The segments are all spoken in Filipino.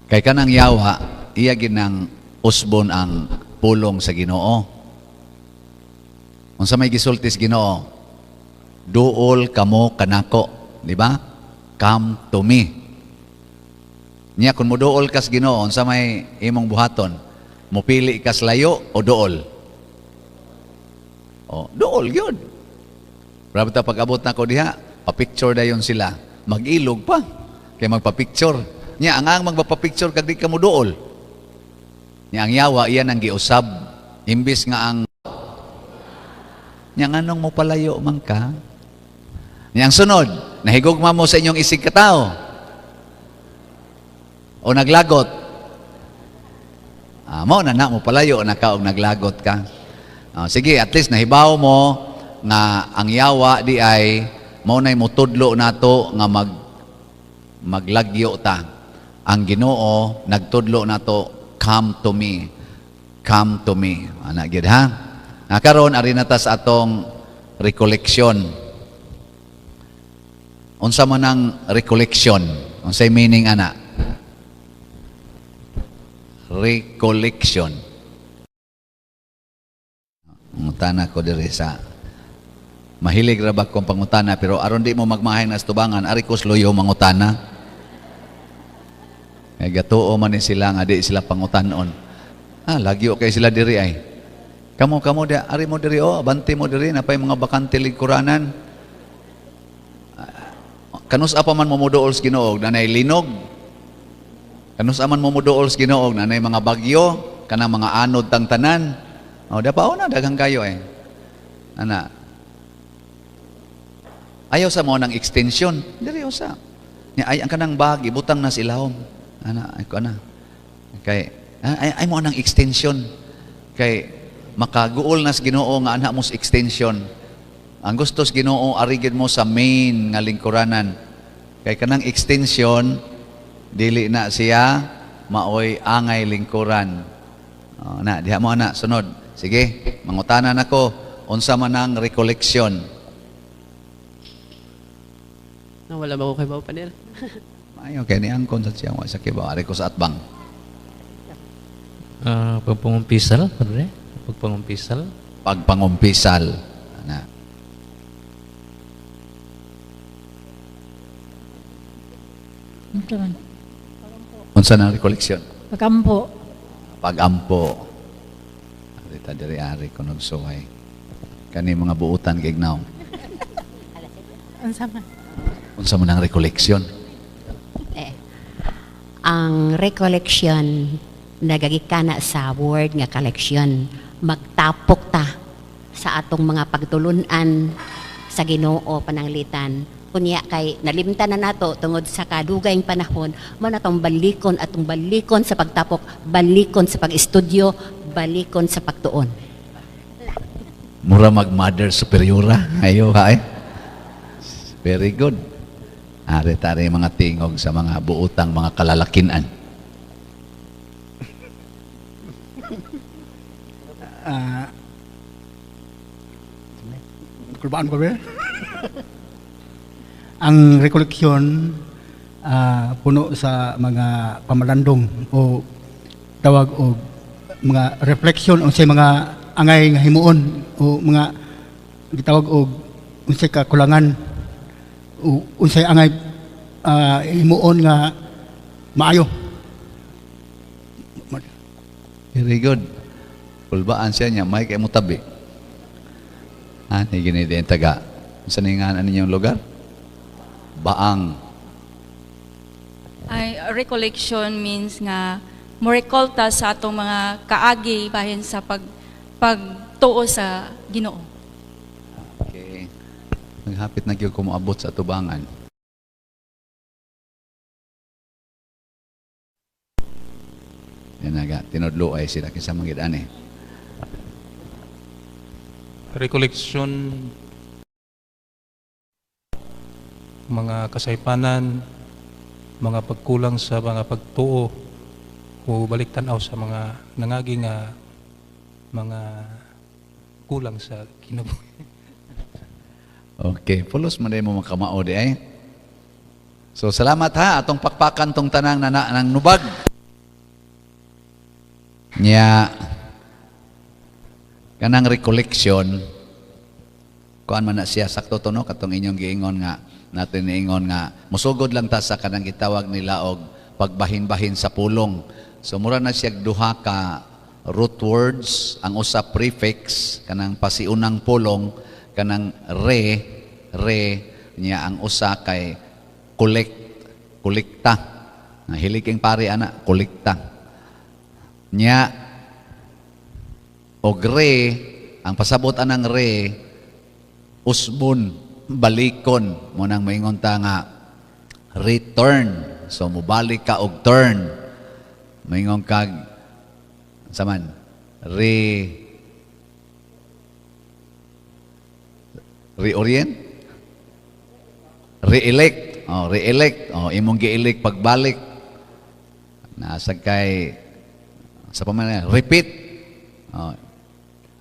Kay kanang yawa, iya ginang usbon ang pulong sa Ginoo. Unsa may gisultis Ginoo? Duol kamo kanako, di ba? Come to me. Nya kun moduol kas Ginoo, unsa may imong buhaton? Mupili kas layo o duol? O, duol gyud. Pero ta pag-abot na ko diha, pa-picture dayon sila. Mag-ilog pa. Kaya magpa-picture. Nya ang magpapicture kag di ka mo duol. Nya ang yawa iyan ang giusab. Imbis nga ang nya nganong mo palayo man ka. Nya ang sunod, nahigugma mo sa inyong isig katao. O naglagot. Mo na mo palayo na ka o naglagot ka. Sige, at least nahibaw mo nga ang yawa di ay mao nay mutudlo nato nga maglagyo ta. Ang Ginoo nagtudlo nato, come to me. Come to me. Ana gid ha. Karon ari na ta sa atong recollection. Unsa man ang recollection? Unsay meaning ana? Recollection. Mangutana ko diri sa mahilig ra ba kong pangutana pero aron di mo magmahay na tubangan ari ko sloyo mangutana. Kay gatuo man ni sila nga di sila pangutanon. Lagyo kay sila diri ay. Kamo di ari mo diri abante mo diri napay mga bakante lingkuranan. Kanus apa man mo muduol sa Ginoo nanay linog. Kanus aman mo muduol sa Ginoo nanay mga bagyo kanang mga anod tang tanan. Dapaw na daghang kayo eh. Ana. Ayaw sa mo ng extension. Diri usa. Ay ang kanang bagi butang na silahom. Ana, ay ko na. Kay ay mo nang extension. Kay makaguol na sa Ginoo nga ana mo sa extension. Ang gusto sa Ginoo arigid mo sa main nga lingkuranan. Kay kanang extension dili na siya maoy angay lingkuran. Diha mo ana sunod. Sige, mangutanan ako unsa man ang recollection. Wala ba ko kay Bao Panel? Ayaw, kaya ni angkon sa siya, sa kibaw, ari ko sa atbang. Pagpangumpisal, padre? Pagpangumpisal? Pagpangumpisal. Ana. Unsa na recollection? Pagampo. Pagampo. Ari ta diri ari ko nagsuway. Kani mga buutan kay ignaw. Unsa man? Unsa man ang recollection? Ang recollection nagagikana sa word nga collection. Magtapok ta sa atong mga pagtulunan sa Ginoo pananglitan. Kunya kay nalimtan na nato tungod sa kadugayng panahon, mo na tong balikon atong balikon sa pagtapok, balikon sa pag-estudyo, balikon sa pagtuon. Mura mag-mother superiora. Ayo ha eh. Very good. Ari-tari mga tingog sa mga buutang mga kalalakinan. Kulbaan ko ba? Ang recollection puno sa mga pamalandong o tawag o mga reflection o sa mga angay nga himuon o mga gitawag o unsay kakulangan o unsay angay himuon nga maayo. Very good. Kulbaan siya niya, may kay mo tabi. Gini din taga. Saan nga ninyong lugar? Baang. Ay, recollection means nga morekolta sa atong mga kaagi bahin sa pagtuo sa Ginoo. Okay. Naghapit na gyud ko moabot sa tubangan. Yan naga, tinudlo ay sila kinsa mangid ani. Recollection, mga kasaypanan, mga pagkulang sa mga pagtuo o balik tanaw sa mga nangaging mga kulang sa kinabuhi. Okay, pulos man mo makamao di ay. So salamat ha atong pakpakan tong tanang nang nubag. Nya kanang recollection kuan man na siya sakto to no katong inyong giingon nga natin niingon nga musugod lang ta sa kanang gitawag nila og pagbahin-bahin sa pulong. So mura na siya duha ka root words, ang usa prefix kanang pasiunang pulong kanang re niya, ang usa kay kolekta. Hiliging pare ana kolekta. Nya og re, ang pasabot anang re usbon, balikon mo nang maingon ta nga return. So mubalik ka og turn. Maingon kag saman reorient, re-elect. Re-elect. Imong gi-elect pagbalik. Nasa kay sa pamana repeat.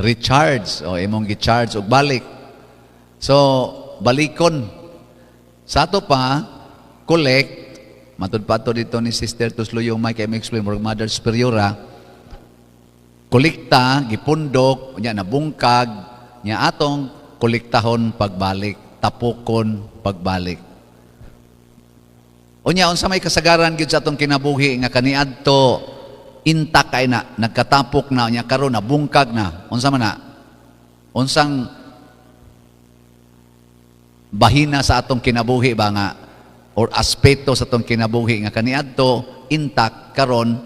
Recharge. Imong gi-charge og balik. So balikon. Sa ato pa collect. Matud pa to dito ni Sister Tusluyong Mike kay explain more Mother Superiora. Kolekta, gipundok, nya nabungkag, nya atong kolektahon pagbalik, tapokon pagbalik. Unya unsa may kasagaran gyud sa atong kinabuhi nga kaniadto intak kay na nagkatapok na nya karon nabungkag na. Unsa man na? Unsang bahina sa atong kinabuhi ba nga or aspeto sa atong kinabuhi nga kaniadto intak karon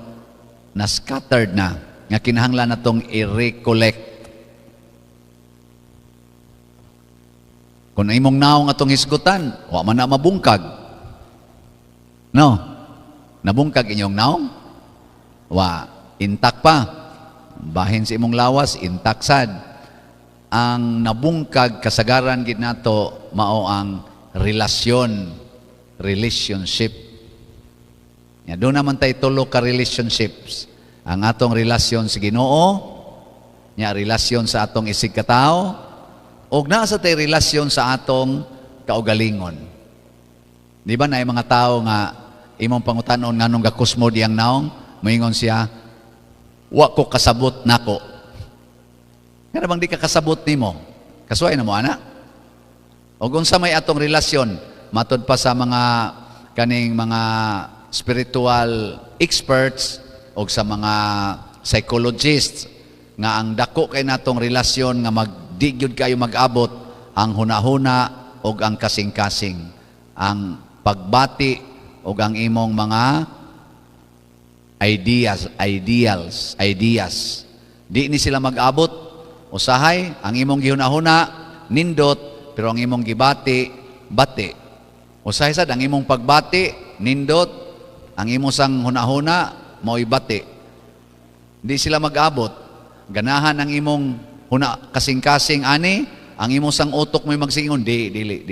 na scattered na nga kinahanglan natong i-recollect. Kung imong naong atong hisgutan, wa man na mabungkag. No? Nabungkag inyong naong? Wa, intak pa. Bahin sa imong lawas, intak sad. Ang nabungkag kasagaran gid nato mao ang relationship. Ya, doon naman tayo tulo ka relationships. Ang atong relasyon sa Ginoo, nya relasyon sa atong isig katao, ug naa sa tay relasyon sa atong kaugalingon. Di ba na mga tao nga imong pangutanon nganong gakusmo diyang naong, moingon siya, wa ko kasabot nako. Nga bang di ka kasabot nimo? Kasuway na mo ana? Ug unsa may atong relasyon matud pa sa mga kaning mga spiritual experts o sa mga psychologists nga ang dako kay natong relasyon nga magdigyod kayo mag-abot ang hunahuna o ang kasing-kasing, ang pagbati o ang imong mga ideas. Di ni sila mag-abot. Usahay, ang imong gihunahuna, nindot, pero ang imong gibati, bati. Usahay sad, ang imong pagbati, nindot, ang imong sang hunahuna, mo'y bati. Di sila mag-abot. Ganahan ang imong kasing-kasing ani, ang imong sang utok mo'y magsingon, dili.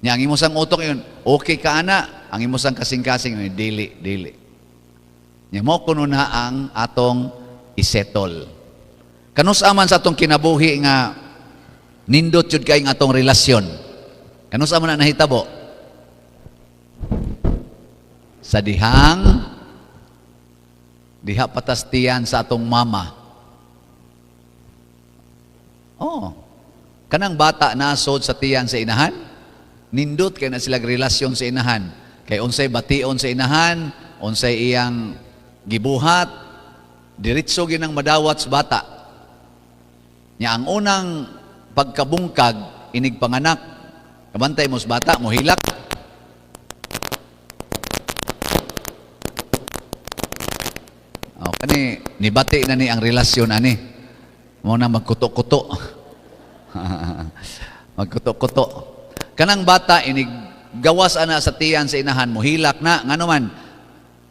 Nya ang imong sang utok yun, okay ka ana, ang imong sang kasing-kasing yun, dili. Nya mo kuno na ang atong isetol. Kanusa man sa atong kinabuhi nga nindot jud kay ang atong relasyon. Kanusa man na nahitabo? Sa diha patastiyan sa atong mama. Kanang bata nasod sa tiyan sa inahan, nindot kay na sila relasyon sa inahan. Kay unsay bation sa inahan, unsay iyang gibuhat, diretso ginang madawat sa bata. Nya ang unang pagkabungkag inig panganak, kabantay mo sa bata, mohilak. Kani nibati na ni ang relasyon ani. Mo na magkuto-kuto. Magkuto-kuto. Kanang bata inig gawas ana sa tiyan sa inahan, mohilak na ngano man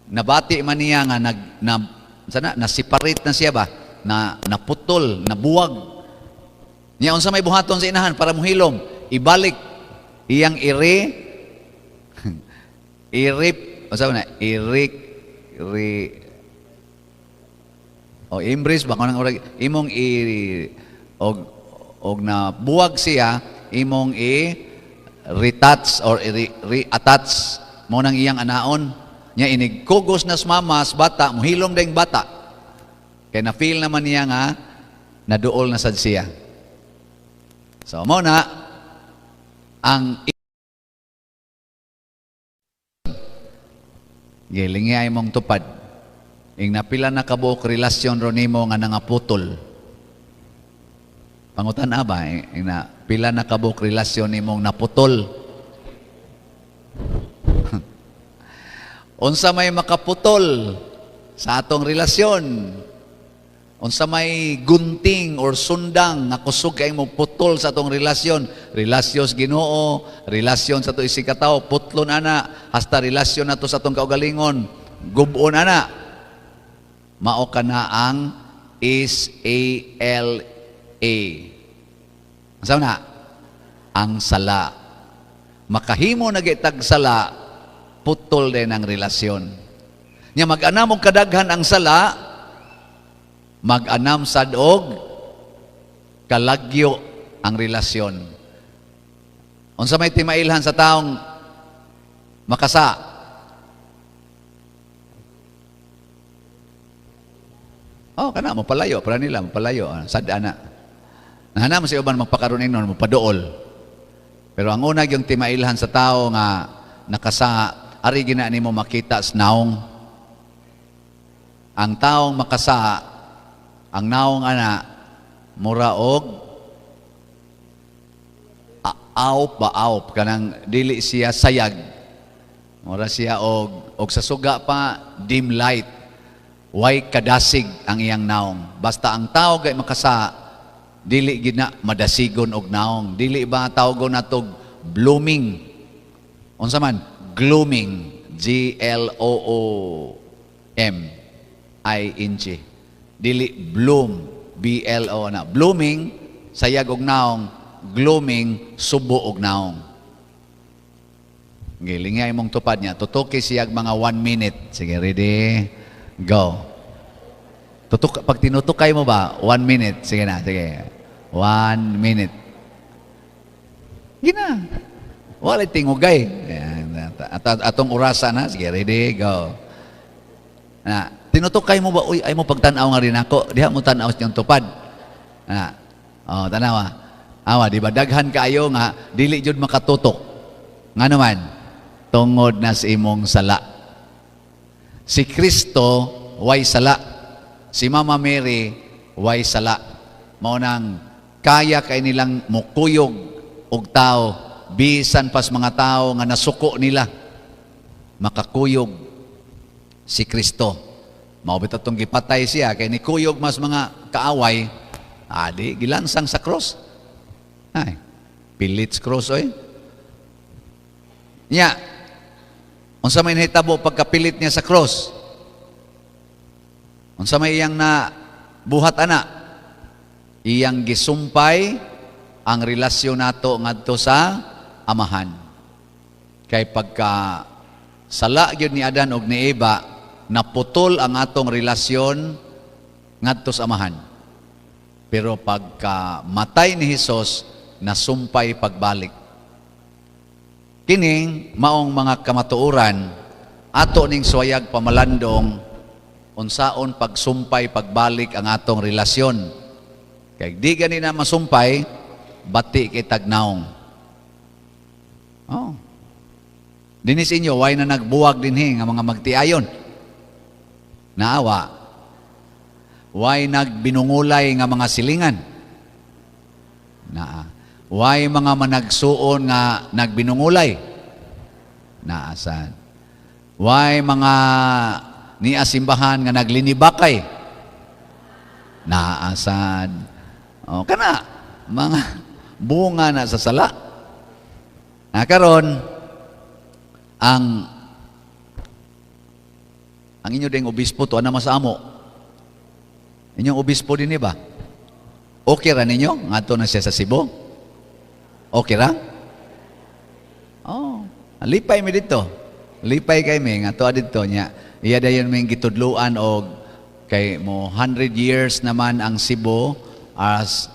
nabati man niya nga na-separate na siya ba, na naputol, nabuwag. Niya unsa may buhaton sa inahan para mohilom, ibalik iyang embrace ba kanang orag imong og na buwag siya, imong retouch or reattach mo nang iyang anaon. Nya inig kugos nas mama sa bata, mohilom dayng bata. Kaya na-feel naman niya nga, naduol na sad siya. So, mo na, ang gilingay mong tupad. Ing napila na kabuok relasyon ro nimo nga nangaputol. Pangutan ba? Ing na pila na kabuok relasyon nimong naputol. Unsa may makaputol sa atong relasyon? Unsa may gunting or sundang nga kusog kay mo putol sa atong relasyon? Relasyon sa Ginoo, relasyon sa ato isikataw, putlon ana, hasta relasyon nato sa atong kaugalingon, gubon ana. Mao kana ang SALA. Asa na? Ang sala. Makahimo na gitag sala, putol din ang relasyon. Nya mag-anam og kadaghan ang sala, mag-anam sad og kalagyo ang relasyon. Unsa may timailhan sa taong makasa? Oh, kana mo palayo, para nila mo palayo, sad ana. Nahana mo sa uban magpakaroon inon mo paduol. Pero ang una yung timailhan sa tao nga nakasa, ari gina nimo makita sa naong. Ang taong makasa, ang naong ana mura og aop kanang dili siya sayag. Mura siya og sa suga pa dim light. Way kadasig ang iyang naong. Basta ang tao gay makasa, dili gina madasigon og naong. Dili ba tawgon natog blooming? Unsa man? Glooming. GLOOMING. Dili bloom. BLO na. Blooming, sayag og naong. Glooming, subo og naong. Gilingay mong tupad niya. Tutuki siyag mga 1 minute. Sige, ready? Go. Pag tinutukay mo ba, 1 minute. Sige na, sige. 1 minute. Gina. Wala tingugay. Atong orasa na. Sige, ready, go. Na, tinutukay mo ba, uy, ay mo pagtanaw nga rin ako. Diha mo tanaw siyang tupad. Na, oh, tanawa. Awa, di ba, daghan kaayo nga, dili jud makatutok. Nga naman, tungod na sa imong sala. Si Kristo, way sala. Si Mama Mary, way sala. Maunang kaya kay nilang mukuyog og tao, bisan pas mga tao nga nasuko nila, makakuyog si Kristo. Maubit atong gipatay siya, kay ni kuyog mas mga kaaway, adi, gilansang sa cross. Ay, pilit sa cross, oy. Nya, unsa may nahitabo pagkapilit niya sa cross? Unsa may iyang na buhat ana? Iyang gisumpay ang relasyon nato ngadto sa amahan. Kay pagka sala gyud ni Adan og ni Eva, naputol ang atong relasyon ngadto sa amahan. Pero pagka matay ni Hesus, nasumpay pagbalik. Kining maong mga kamatuoran, ato ning suwayag pamalandong, unsaon pagsumpay pagbalik ang atong relasyon. Kay di gani na masumpay, bati kay tagnaong. Oh. Dinis inyo, way na nagbuwag dinhi nga mga magtiayon. Naawa. Way nagbinungulay nga mga silingan. Naa. Way mga managsuon nga nagbinungulay. Naasan. Way mga niasimbahan nga naglinibakay. Naasan. O, kana, mga bunga na sa sala. Karon ang inyo ding obispo to, ano masamo? Inyong obispo din ba? Okay ra ninyo? Nga na siya sa Cebu? Okay ra? Oh, lipay mi dito. Lipay kay mi nga to dito nya. Iya dayon may gitudluan og kay mo 100 years naman ang Cebu as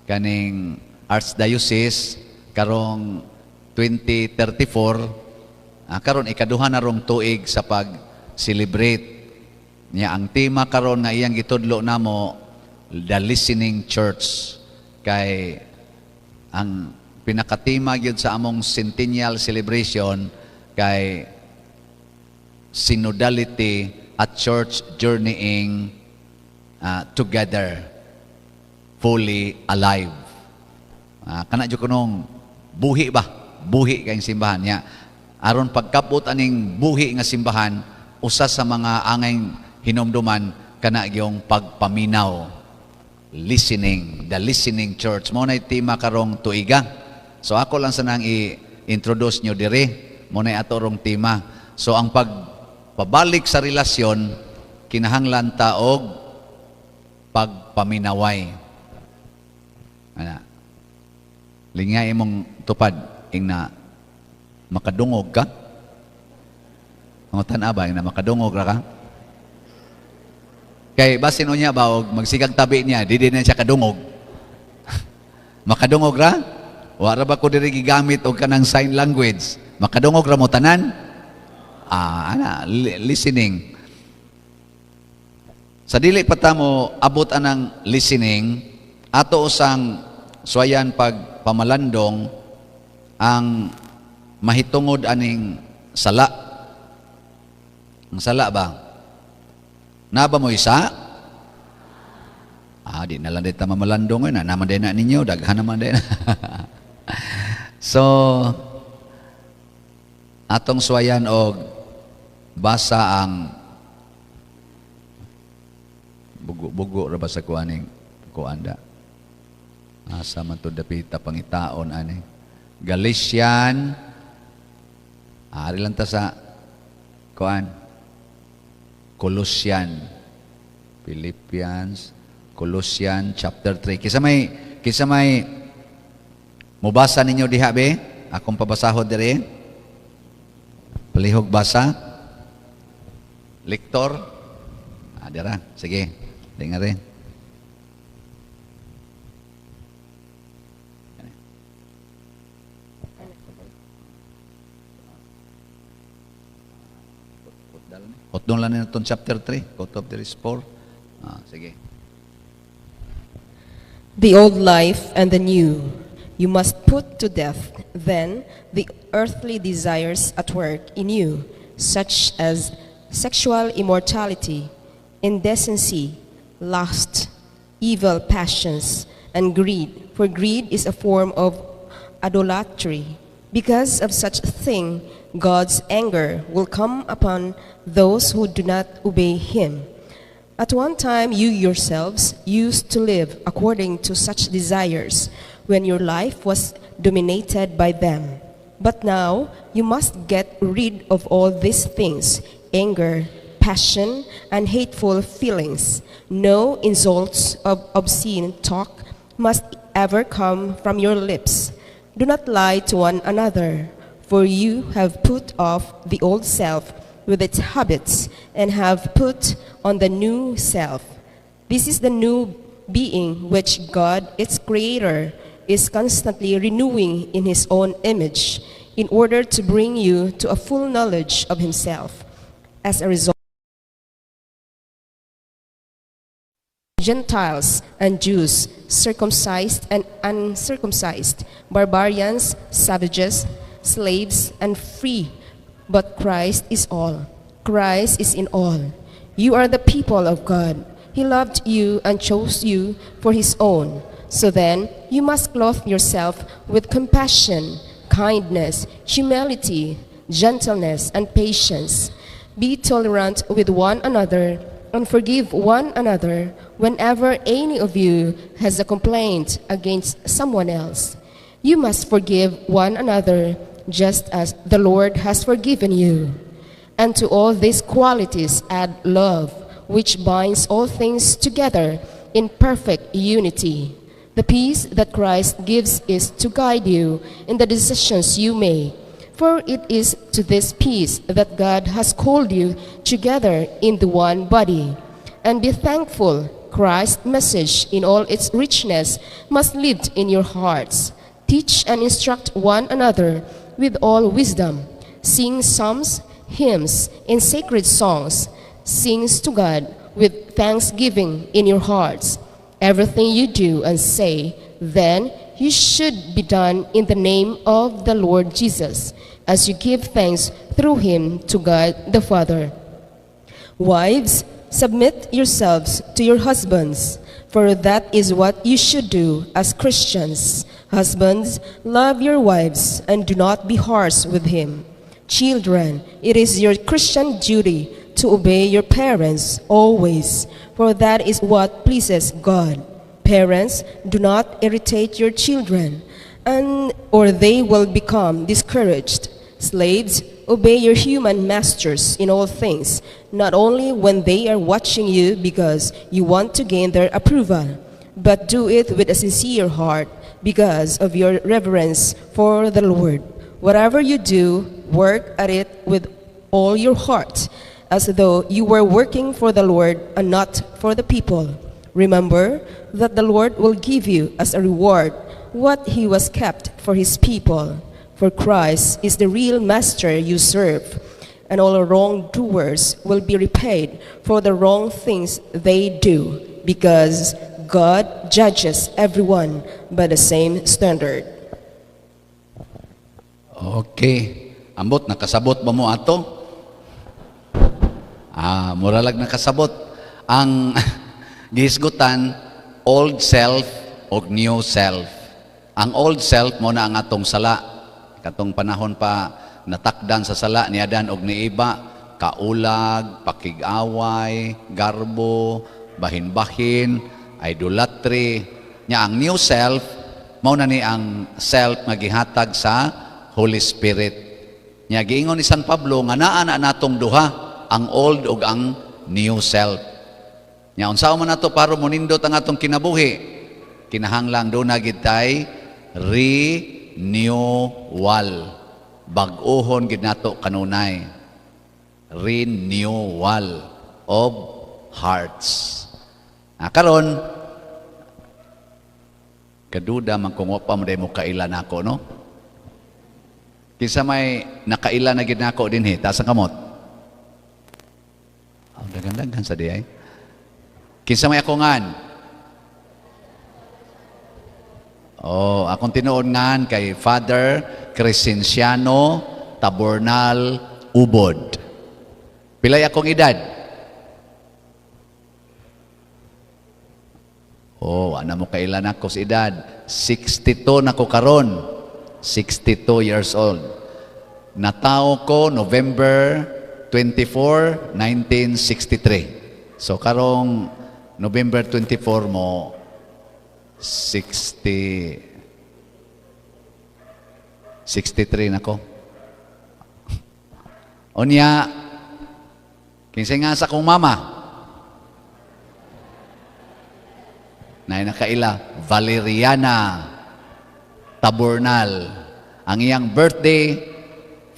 kaning Archdiocese karong 2034 karon ikaduha na rong tuig sa pag-celebrate Nya ang tema karon nga iyang gitudlo namo, the listening church. Kay ang pinakatima gyud sa among centennial celebration kay synodality at church journeying together, fully alive. Kana jud kunong buhi ba? Buhi kayong simbahan niya. Aron pagkapot aning buhi nga simbahan, usa sa mga angay hinumduman kana gyung pagpaminaw, listening, the listening church. Mo nay tema karong tuiga. So ako lang sanang i-introduce nyo dire. Mo nay ato rong tema. So ang pagpabalik sa relasyon kinahanglan ta og pagpaminaway. Ana. Lingay imong tupad ing na makadungog ka. Ang tan-aba ing na makadungog ra ka. Kay basin unya ba og magsigag tabi niya, di na siya kadungog. Makadungog ra? Wa ra ba ko diri gigamit og kanang sign language? Makadungog ra mo tanan? Listening. Sa dili pa ta mo abot anang listening, ato usang suayan pag pamalandong ang mahitungod aning sala. Ang sala ba? Na ba mo isa? Di na lang dito mamalandong na naman din na ninyo, daghan naman din. So, atong suwayan og basa ang bugo ra ba sa kuaning kuanda. Asa man to dapita pangitaon ani. Galatian ari lang ta sa kuan. Colossian, Philippians, Colossian chapter 3. Kisa may mubasa ninyo diha be? Akong pabasahod dire. Palihog basa. Lektor. Dira, sige. Dingare. Hotdon lang natin chapter 3. Quote of there is 4. Sige. The old life and the new. You must put to death, then, the earthly desires at work in you, such as sexual immorality, indecency, lust, evil passions, and greed. For greed is a form of idolatry. Because of such a thing, God's anger will come upon those who do not obey Him. At one time, you yourselves used to live according to such desires when your life was dominated by them. But now, you must get rid of all these things: anger, passion, and hateful feelings. No insults of obscene talk must ever come from your lips. Do not lie to one another, for you have put off the old self with its habits and have put on the new self. This is the new being which God, its creator, is constantly renewing in his own image in order to bring you to a full knowledge of himself. As a result, Gentiles and Jews, circumcised and uncircumcised, barbarians, savages, slaves, and free, but Christ is all. Christ is in all. You are the people of God. He loved you and chose you for his own. So then, you must clothe yourself with compassion, kindness, humility, gentleness, and patience. Be tolerant with one another and forgive one another whenever any of you has a complaint against someone else. You must forgive one another just as the Lord has forgiven you. And to all these qualities add love, which binds all things together in perfect unity. The peace that Christ gives is to guide you in the decisions you make. For it is to this peace that God has called you together in the one body. And be thankful. Christ's message in all its richness must live in your hearts. Teach and instruct one another with all wisdom. Sing psalms, hymns, and sacred songs. Sings to God with thanksgiving in your hearts. Everything you do and say, then you should be done in the name of the Lord Jesus, as you give thanks through him to God the Father. Wives, submit yourselves to your husbands, for that is what you should do as Christians. Husbands, love your wives and do not be harsh with him. Children, it is your Christian duty to obey your parents always, for that is what pleases God. Parents, do not irritate your children, or they will become discouraged. Slaves, obey your human masters in all things, not only when they are watching you because you want to gain their approval, but do it with a sincere heart because of your reverence for the Lord. Whatever you do, work at it with all your heart, as though you were working for the Lord and not for the people. Remember that the Lord will give you as a reward what he was kept for his people. For Christ is the real master you serve, and all wrongdoers will be repaid for the wrong things they do, because God judges everyone by the same standard. Okay. Ambot, nakasabot ba mo ato? Muralag nakasabot. Ang gihisgutan, old self o new self. Ang old self mo na ang atong sala. Katong panahon pa natakdan sa sala ni Adan og ni Eva, kaulag, pakig-away, garbo, bahin-bahin, idolatry. Nya ang new self, mao na ni ang self nga gihatag sa Holy Spirit. Nya giingon ni San Pablo nga naa na natong duha, ang old ug ang new self. Nya unsa man nato para monindot ang atong kinabuhi? Kinahanglang do na gid tay renewal. Bag-ohon gid nato kanunay. Renewal of hearts. Karon kaduda man kung wa pa mo kailan ako, no? Kinsa may nakailan na gid nako dinhi, taas ang kamot. Dagan-dagan sa diay. Kinsa may ako ngan? Akong tinuod ngan kay Father Crescenciano Tabornal Ubod. Pilay akong edad? Ano mo kailan ako sa edad? 62 na ko karon. 62 years old. Natao ko November 24, 1963. So karong November 24 mo 63 na ko. Unya, kinsay nga sa kong mama. Na nakaila, Valeriana Tabornal. Ang iyang birthday,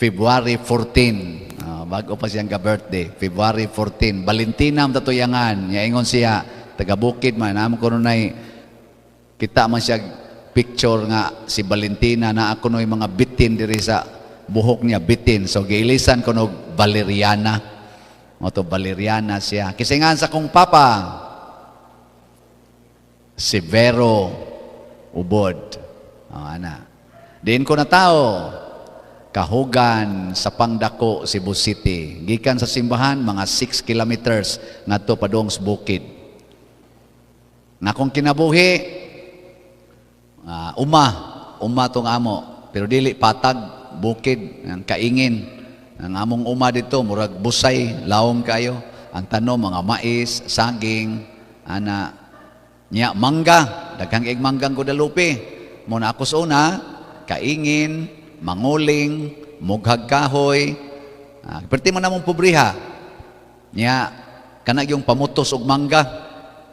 February 14. Bago pa siyang ka-birthday, February 14. Valentina ang tatuyangan. Ingon siya, taga-bukid man. Naman ko nunay, kita man siya picture nga si Valentina na ako no'y mga bitin diri sa buhok niya, bitin. So, giilisan ko no Valeriana. Valeriana siya. Kisingan sa kong papa, si Vero Ubod. Diin ko na tao, kahugan sa Pangdako, Cebu City. Gikan sa simbahan, mga 6 kilometers ngadto padong sa bukid. Na kung kinabuhi, uma tong amo, pero dili patag, bukid, ang kaingin. Ang among uma dito, murag busay, laong kayo. Ang tanom, mga mais, saging, niya, mangga, daghang ig manggang Guadalupe. Muna ako sa una, kaingin, manguling, mughag kahoy. Perti man namong pobriha. Niya, kanag yung pamutos og mangga.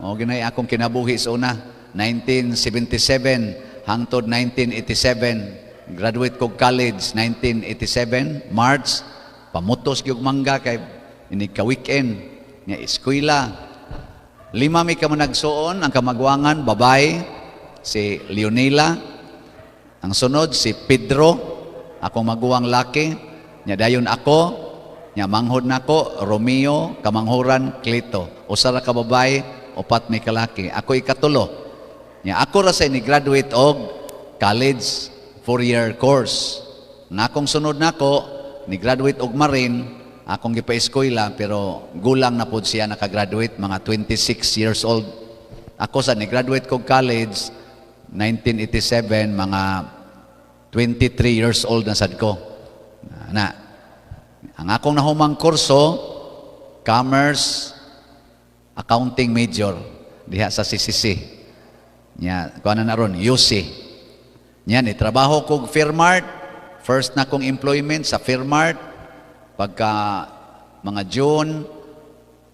Ginay akong kinabuhi sa una. 1977 hangtod 1987. Graduate kog college 1987, March. Pamutos gyud mangga kay ini ka weekend. Niya eskwela. 5 mi ka managsuon, ang kamagwangan, babay, si Leonela. Ang sunod, si Pedro, akong maguwang laki. Nya dayon ako, Nya manghod nako Romeo, kamanghuran Clito. Usa ra ka babae, upat may kalaki. Ako ikatulo. Nya ako ra say ni graduate og college 4-year course. Na akong sunod nako ni graduate og Marine, akong gipa-eskwela pero gulang na pud siya nakagraduate, mga 26 years old. Ako sa ni graduate kog college 1987, mga 23 years old na sad ko. Ang akong nahumang kurso, Commerce Accounting major diha sa CCC. Nya kuan na ron UC. Nya ni trabaho kog Fairmart. First na kong employment sa Fairmart pagka mga June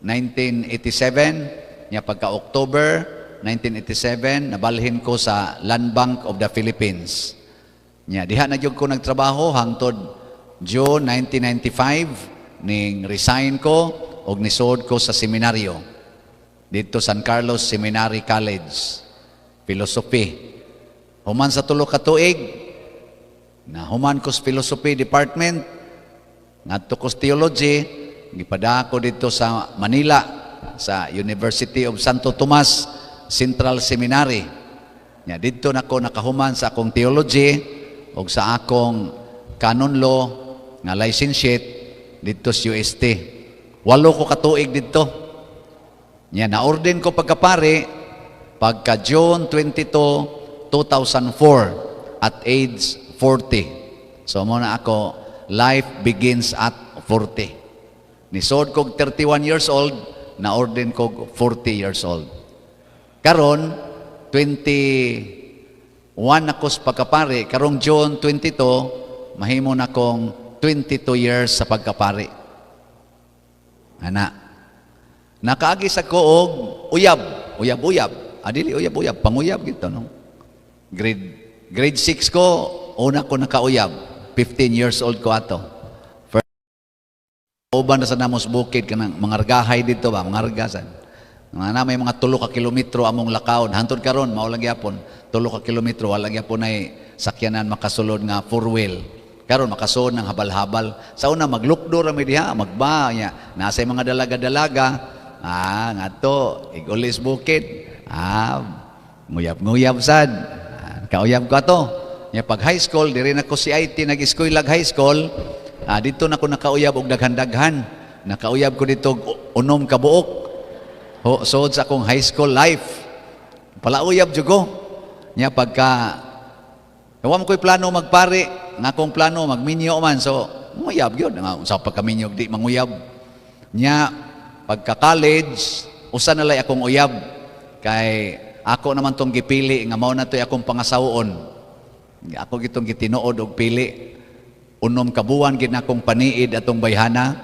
1987, nya pagka October 1987 nabalhin ko sa Land Bank of the Philippines. Nya diha na gyud ko nagtrabaho hangtod June 1995 ning resign ko og nisod ko sa seminaryo dito San Carlos Seminary College, Philosophy. Human sa tulo ka tuig na human ko sa Philosophy Department, ngadto ko sa Theology, gipada ko dito sa Manila sa University of Santo Tomas Central Seminary. Nya dito nako nakahuman sa akong theology og sa akong canon law nga licentiate dito sa UST. 8 ko katuig dito. Nya na-orden ko pagkapare pagka June 22, 2004 at age 40. So mo na ako, life begins at 40. Nisod kog 31 years old, na-orden kog 40 years old. Karon 21 ako sa pagkapare, karong June 22 mahimo na kong 22 years sa pagkapari. Ana. Nakaagi sa ko og uyab. Adili uyab, panguyab gito no. Grade 6 ko una ko nakauyab. 15 years old ko ato. First uban na sa namos bukid kanang mangargahay dito ba, mangargasan. Na may mga 3 ka kilometro among lakaon. Hantod karon mao lang gyapon 3 ka kilometro wala gyapon ay sakyanan makasulod nga 4-wheel. Karon makasoon ng habal-habal. Sa una maglukdo ra mi diha, magba nya. Nasa mga dalaga-dalaga, ngadto igulis bukid. Nguyab-nguyab sad. Kauyab ko ato. Nya pag high school diri na ko si IT nag-eskwela high school. Dito na ko nakauyab og daghan-daghan. Nakauyab ko dito unom ka buok. Sod sa akong high school life. Palauyab jud ko. Nya pagka wa mo ko'y plano magpare, nga akong plano magminyo man, so nguyab yun, sa pagkaminyo di manguyab. Nya pagka-college, usa na lay akong uyab, kay ako naman tong gipili, nga mao na to'y akong pangasawon. Ako gitong gitinuod og pili, unom kabuan gid na akong paniid atong bayhana.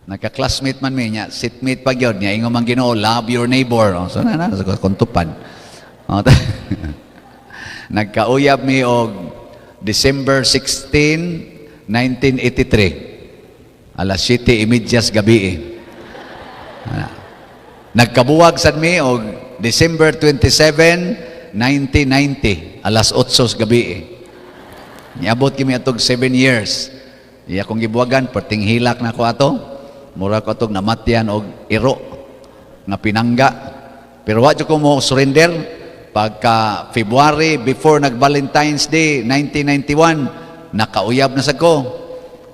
Nagka-classmate man mi nya, seatmate pa gyud nya, ingon man Ginoo, love your neighbor. So na sa kontupan. Nagkauyab mi og December 16, 1983. Alas 7:30 gabi. Nagkabuwag sad mi og December 27, 1990. Alas 8 gabi. Niabot kimi atog 7 years. Iya kong gibuwagan, perting hilak na ko ato. Mura ko atog namatyan og iro nga pinangga. Pero wa jud ko mo surrender. Pagka February, before nag-Valentine's Day, 1991, nakauyab na sa ko.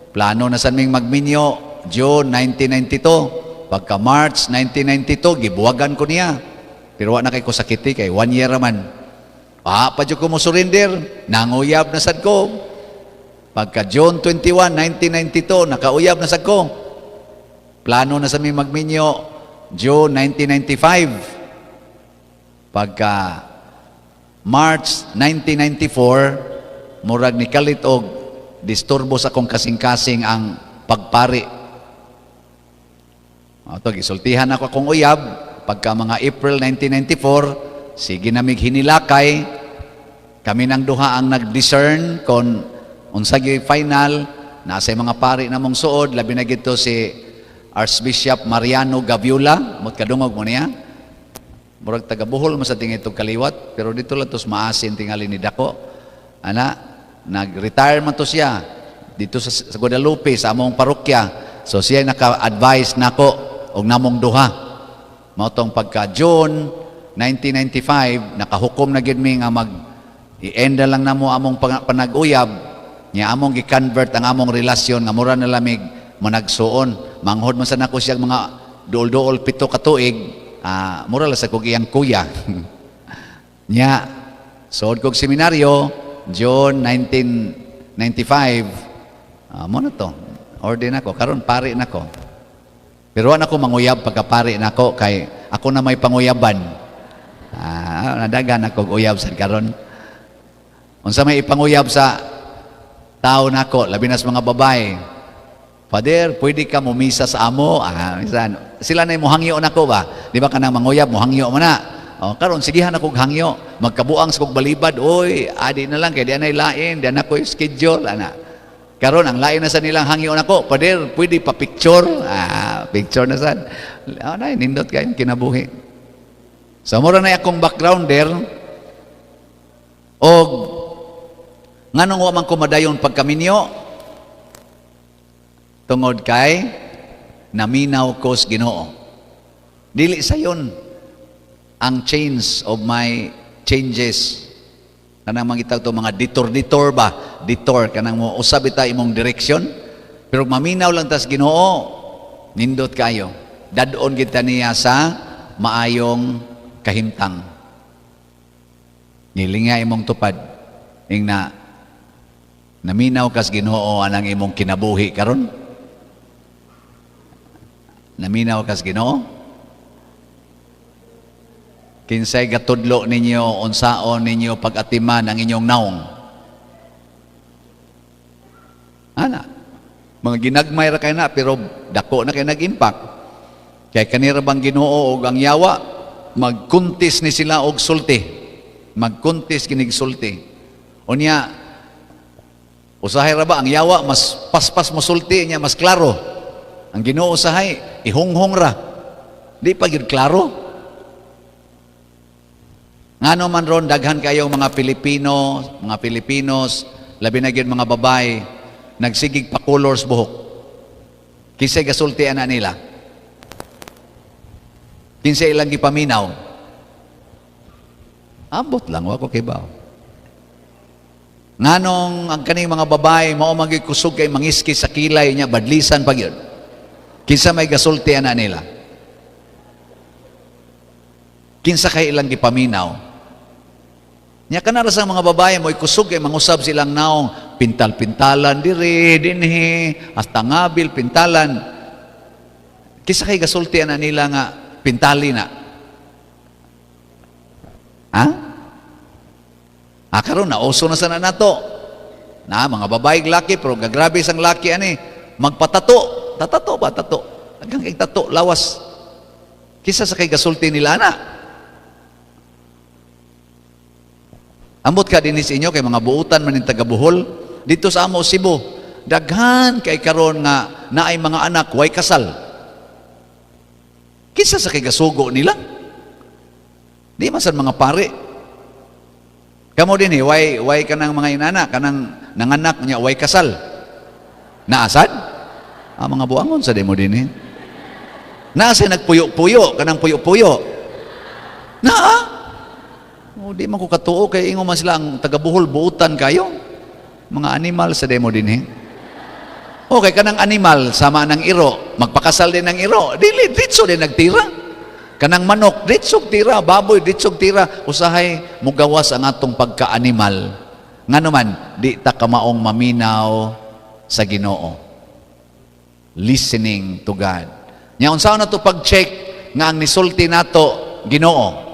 Plano na sa ming magminyo, June 1992. Pagka March 1992, gibuwagan ko niya. Pero wala na kay ko sakiti, kay 1 year naman. Pa dyan ko mo surrender, nanguyab na sa ko. Pagka June 21, 1992, nakauyab na sa ko. Plano na sa ming magminyo, June 1995. Pagka March 1994, murag ni kalit og disturbo sa akong kasing-kasing ang pagpari. Ito, gisultihan ako akong uyab. Pagka mga April 1994, sige namig hinilakay, kami ng duha ang nag-discern kung unsagi final, nasa mga pari na mong suod, labi na gito si Archbishop Mariano Gaviola, kadungog mo niya. Murag taga Bohol mo sa tingin itong kaliwat, pero dito lang tos maasin tingali ni Dako. Nag-retire man to siya dito sa Guadalupe, sa among parokya. So siya naka-advise nako og namong duha. Mao tong pagka June 1995 nakahukom na gid mi nga mag i-enda lang namo among panag-uyab nya among gi-convert ang among relasyon nga mura na lamig managsuon. Manghod man sa nako siya mga duol-duol 7 ka tuig, mura la sa kog iyang kuya. Nya suod kog seminaryo June 1995, mo na to orden ako karon pari nako. Pero ako manguyab pagka-pari nako kay ako na may panguyaban. Nadagan ako uyab sa karon. Unsa may ipanguyab sa tao nako, labi na sa mga babae. Father, pwede ka mumisa sa amo. Sila na mohangyo nako ba? Di ba kanang manguyab mohangyo mo na? Karon sigihan ako hangyo, magkabuang sa kog balibad. Oy, adi na lang kay di anay lain, di na ko schedule ana. Karon ang lain na sa nilang hangyo nako, Father, pwede pa picture. Picture na sad. Nay nindot kay kinabuhi. Sa mura na akong backgrounder og nganong wa man ko madayon pagkaminyo tungod kay naminaw ko sa Ginoo. Dili sayon ang change of my changes. Kanang mangitaw to mga detour ba? Detour kanang mo usab ita imong direksyon. Pero maminaw lang tas Ginoo, nindot kayo. Dadon kita niya sa maayong kahimtang. Nilinga imong tupad ing naminaw kas Ginoo anang imong kinabuhi karon. Naminaw kas Ginoo. Kinsay gatudlo ninyo unsaon ninyo pag-atiman ang inyong naong. Ana, mga ginagmay ra kay na pero dako na kay nag-impact. Kay kanira bang Ginoo og ang yawa magkuntis ni sila og sulti. Magkuntis kinig sulti. Unya usahay ra ba ang yawa mas paspas mo sulti niya mas klaro. Ang Ginoo usahay ihunghong ra. Di pa gyud klaro. Ngano man ron daghan kayo mga Pilipinos, labi na gyud mga babae nagsigig pa colors buhok. Kinsay gasultian na nila? Kinsay ilang gipaminaw? Abot lang wako kay bao. Nganong ang kaning mga babae mao magikusog kay mangiski sa kilay niya badlisan pa gyud. Kinsa may gasultian na nila? Kinsa kay ilang gipaminaw? Nya kanara sa mga babae mo ikusog kay mangusab silang naong pintal-pintalan diri dinhi hasta ngabil pintalan. Kinsa kay gasultian na nila nga pintali na? Karon na uso na sana nato. Na mga babae laki pero gagrabe sang laki ani magpatato. Tatato ba tato? Hanggang kay tato lawas. Kisa sa kay gasulti nila na. Ambot ka din sa inyo kay mga buutan man ning taga Bohol dito sa amo Cebu. Daghan kay karon nga naay mga anak way kasal. Kisa sa kay gasugo nila. Di man sad mga pare. Kamo din way kanang mga inana kanang nanganak niya way kasal. Naasad? Mga buangon sa demo din Naasay nagpuyo-puyo kanang puyo-puyo. Di man ko katuo kay ingon man sila ang taga Bohol buutan kayo. Mga animal sa demo din Okay, kanang animal sama ng iro, magpakasal din ng iro. Dili ditso din nagtira. Kanang manok, ditsog tira, baboy, ditsog tira, usahay mugawas ang atong pagka-animal. Ngano man, di ta kamaong maminaw sa Ginoo. Listening to God. Nya unsaon na to pag-check nga ang nisulti nato Ginoo?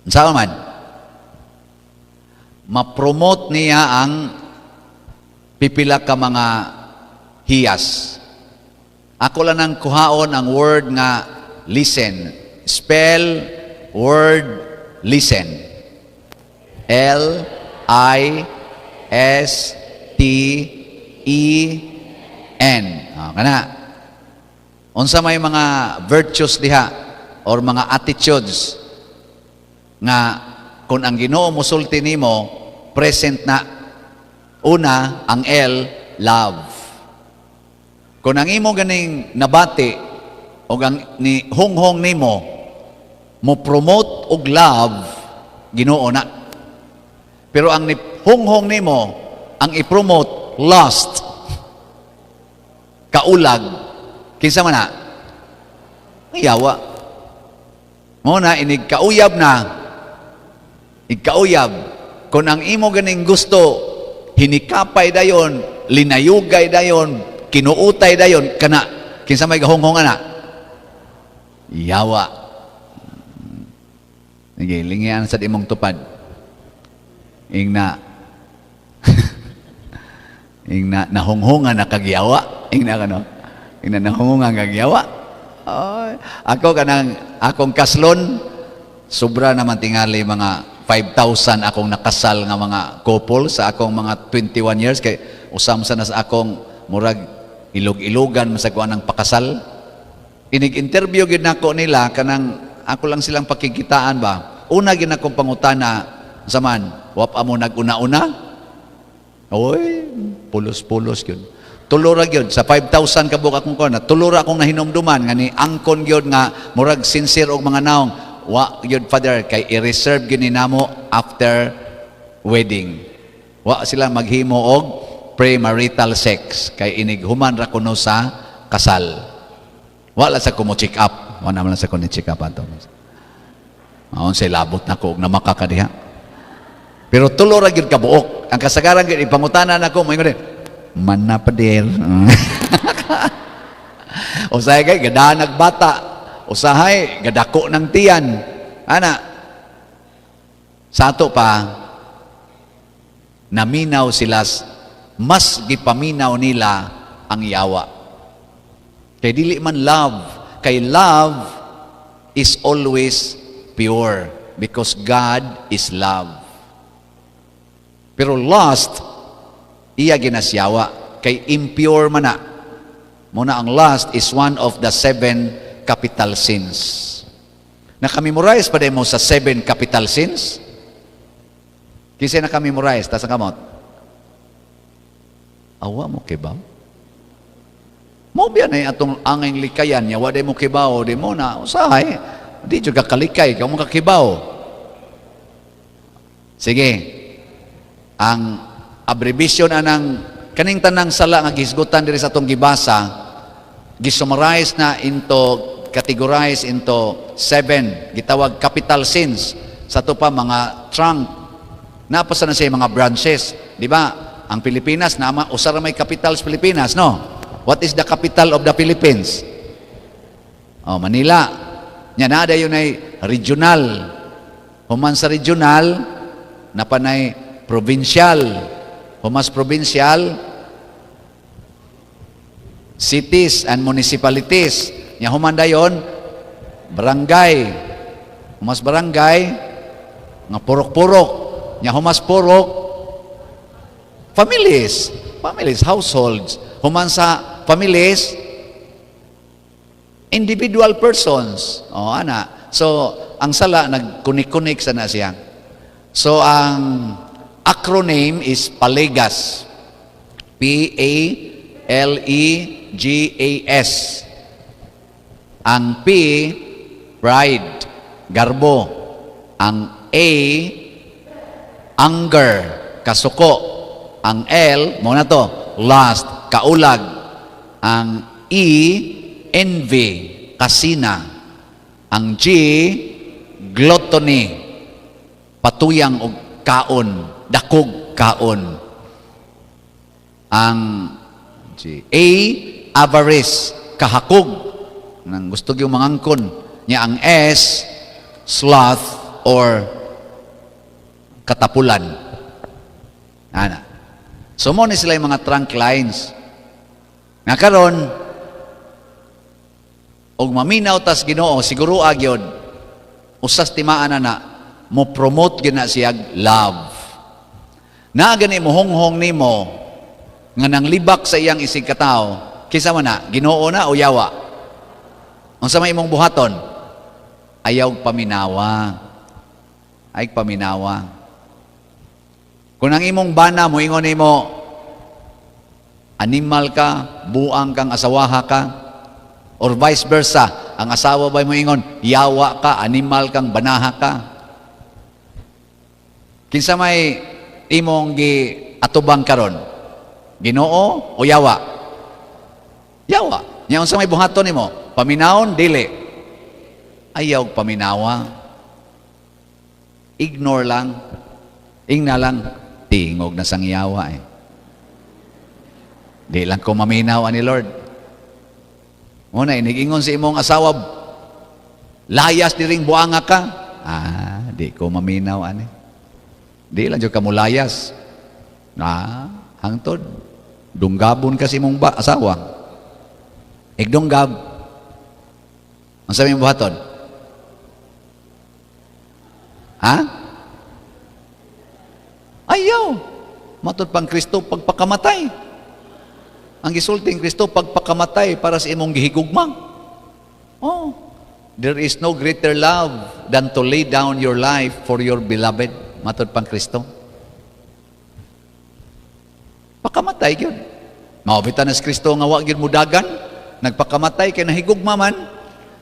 Unsaon man? Ma-promote niya ang pipila ka mga hiyas. Ako lang nang kuhaon ang word nga listen. Spell word listen. L-I-S-T-E-N. Kana. Unsa may mga virtues diha or mga attitudes nga kung ang Ginoo musulti nimo present na. Una, ang L, love. Kung ang imo ganing nabati o ang ni hunghong nimo mo promote og love, Ginoo na. Pero ang ni hunghong nimo ang i-promote lust, kaulag, kinsa man na? Yawa. Mo na inig kauyab na. Ikauyab. Kung ang imo ganing gusto, hinikapay dayon, linayugay dayon, kinuutay dayon, kana, kinsa may gahonghong na? Yawa. Sige, lingian sa imong tupad. Ing na, ing na, nahonghongan na kagyawa. Ing na, kano? Ing na, nahonghongan kagyawa. Ay, ako kanang, akong kaslon, sobra naman tingali mga 5,000 akong nakasal nga mga couple sa akong mga 21 years kay usam sa na sa akong murag ilog-ilogan masagwa ng pakasal. Inig-interview gid nako nila kanang ako lang silang pakikitaan ba. Una gid akong pangutana zaman, wa pa mo nag-una-una. Oy, pulos-pulos gyud. Tulura gyud sa 5,000 kabuk akong kuna. Tulura akong nahinumduman nga ni angkon gyud nga murag sincere og mga naong wa yun father kay i-reserve gini namo after wedding. Wa sila maghimo og premarital sex kay inighuman ra kuno sa kasal. Wala sa kumo check up. Wa naman sa kuno check up ato. Maon say labot nako og namakakadiha. Pero tulo ra gyud ka buok. Ang kasagaran gyud ipangutanan nako moingon man na pader. Usahay kay gadahan nagbata. Usahay, gadako ng tiyan. Ana, sa ato pa, naminaw sila, mas gipaminaw nila ang yawa. Kay dili man love. Kay love is always pure because God is love. Pero lust, iya ginasyawa. Kay impure man na. Muna ang lust is one of the 7 capital sins. Nakamemorize pa din mo sa 7 capital sins? Kasi nakamemorize, tas ang kamot. Awa mo kibaw? Mo biyan ay atong anging likayan niya, wa mo kibaw, di mo na, usahay, di juga kalikay, kaya mo kakibaw. Sige, ang abbreviation anang, kaning tanang sala nga gisgutan diri sa atong gibasa, gisummarize na into categorize into 7 gitawag capital sins sa to pa mga trunk napasa na siya mga branches di ba ang Pilipinas na usara may capital sa Pilipinas no what is the capital of the Philippines Manila nya na dayon ay regional human sa regional napanay provincial humas provincial cities and municipalities. Nya human dayon barangay. Humas barangay nga purok-purok. Nya humas purok families, households. Human sa families individual persons. Ana. So ang sala nagkunik-kunik sana siya. So ang acronym is PALEGAS. PALEGAS. Ang P, pride, garbo. Ang A, anger, kasuko. Ang L, muna to, lust, kaulag. Ang E, envy, kasina. Ang G, gluttony, patuyang o kaon, dakog kaon. Ang G, A, avarice, kahakog. Nang gusto yung mangangkon niya ang S, sloth or katapulan. Ana. So mo ni sila yung mga trunk lines. Nga karon og maminaw tas Ginoo siguro agyod usas timaan na mo promote gyud na siya love. Na gani mo honghong nimo nga nang libak sa iyang isig katao kisa man na Ginoo na o yawa. Unsa may imong buhaton? Ayaw paminawa. Ay paminawa. Kung ang imong bana mo ingon nimo animal ka, buang kang asawaha ka, or vice versa, ang asawa ba'y moingon, yawa ka, animal kang banaha ka. Kinsa may imong gi atubang karon? Ginoo o yawa? Yawa. Nya unsa may buhaton nimo? Paminawon dili. Ayaw paminawa. Ignore lang. Ingna lang tingog na sang yawa eh. Di lang ko maminaw ani Lord. Muna inigingon si imong asawa, layas diring buanga ka. Di ko maminaw ani. Di lang jud ka mo layas. Hangtod. Dunggabon ka si imong asawa. Igdunggab. Ang sabi mong buhaton? Ayaw. Matod pang Kristo pagpakamatay. Ang gisulting Kristo pagpakamatay para sa imong gihigugma. There is no greater love than to lay down your life for your beloved. Matod pang Kristo. Pakamatay gyud. Maobitan na si Kristo nga wa gyud mudagan, nagpakamatay kay nahigugma man.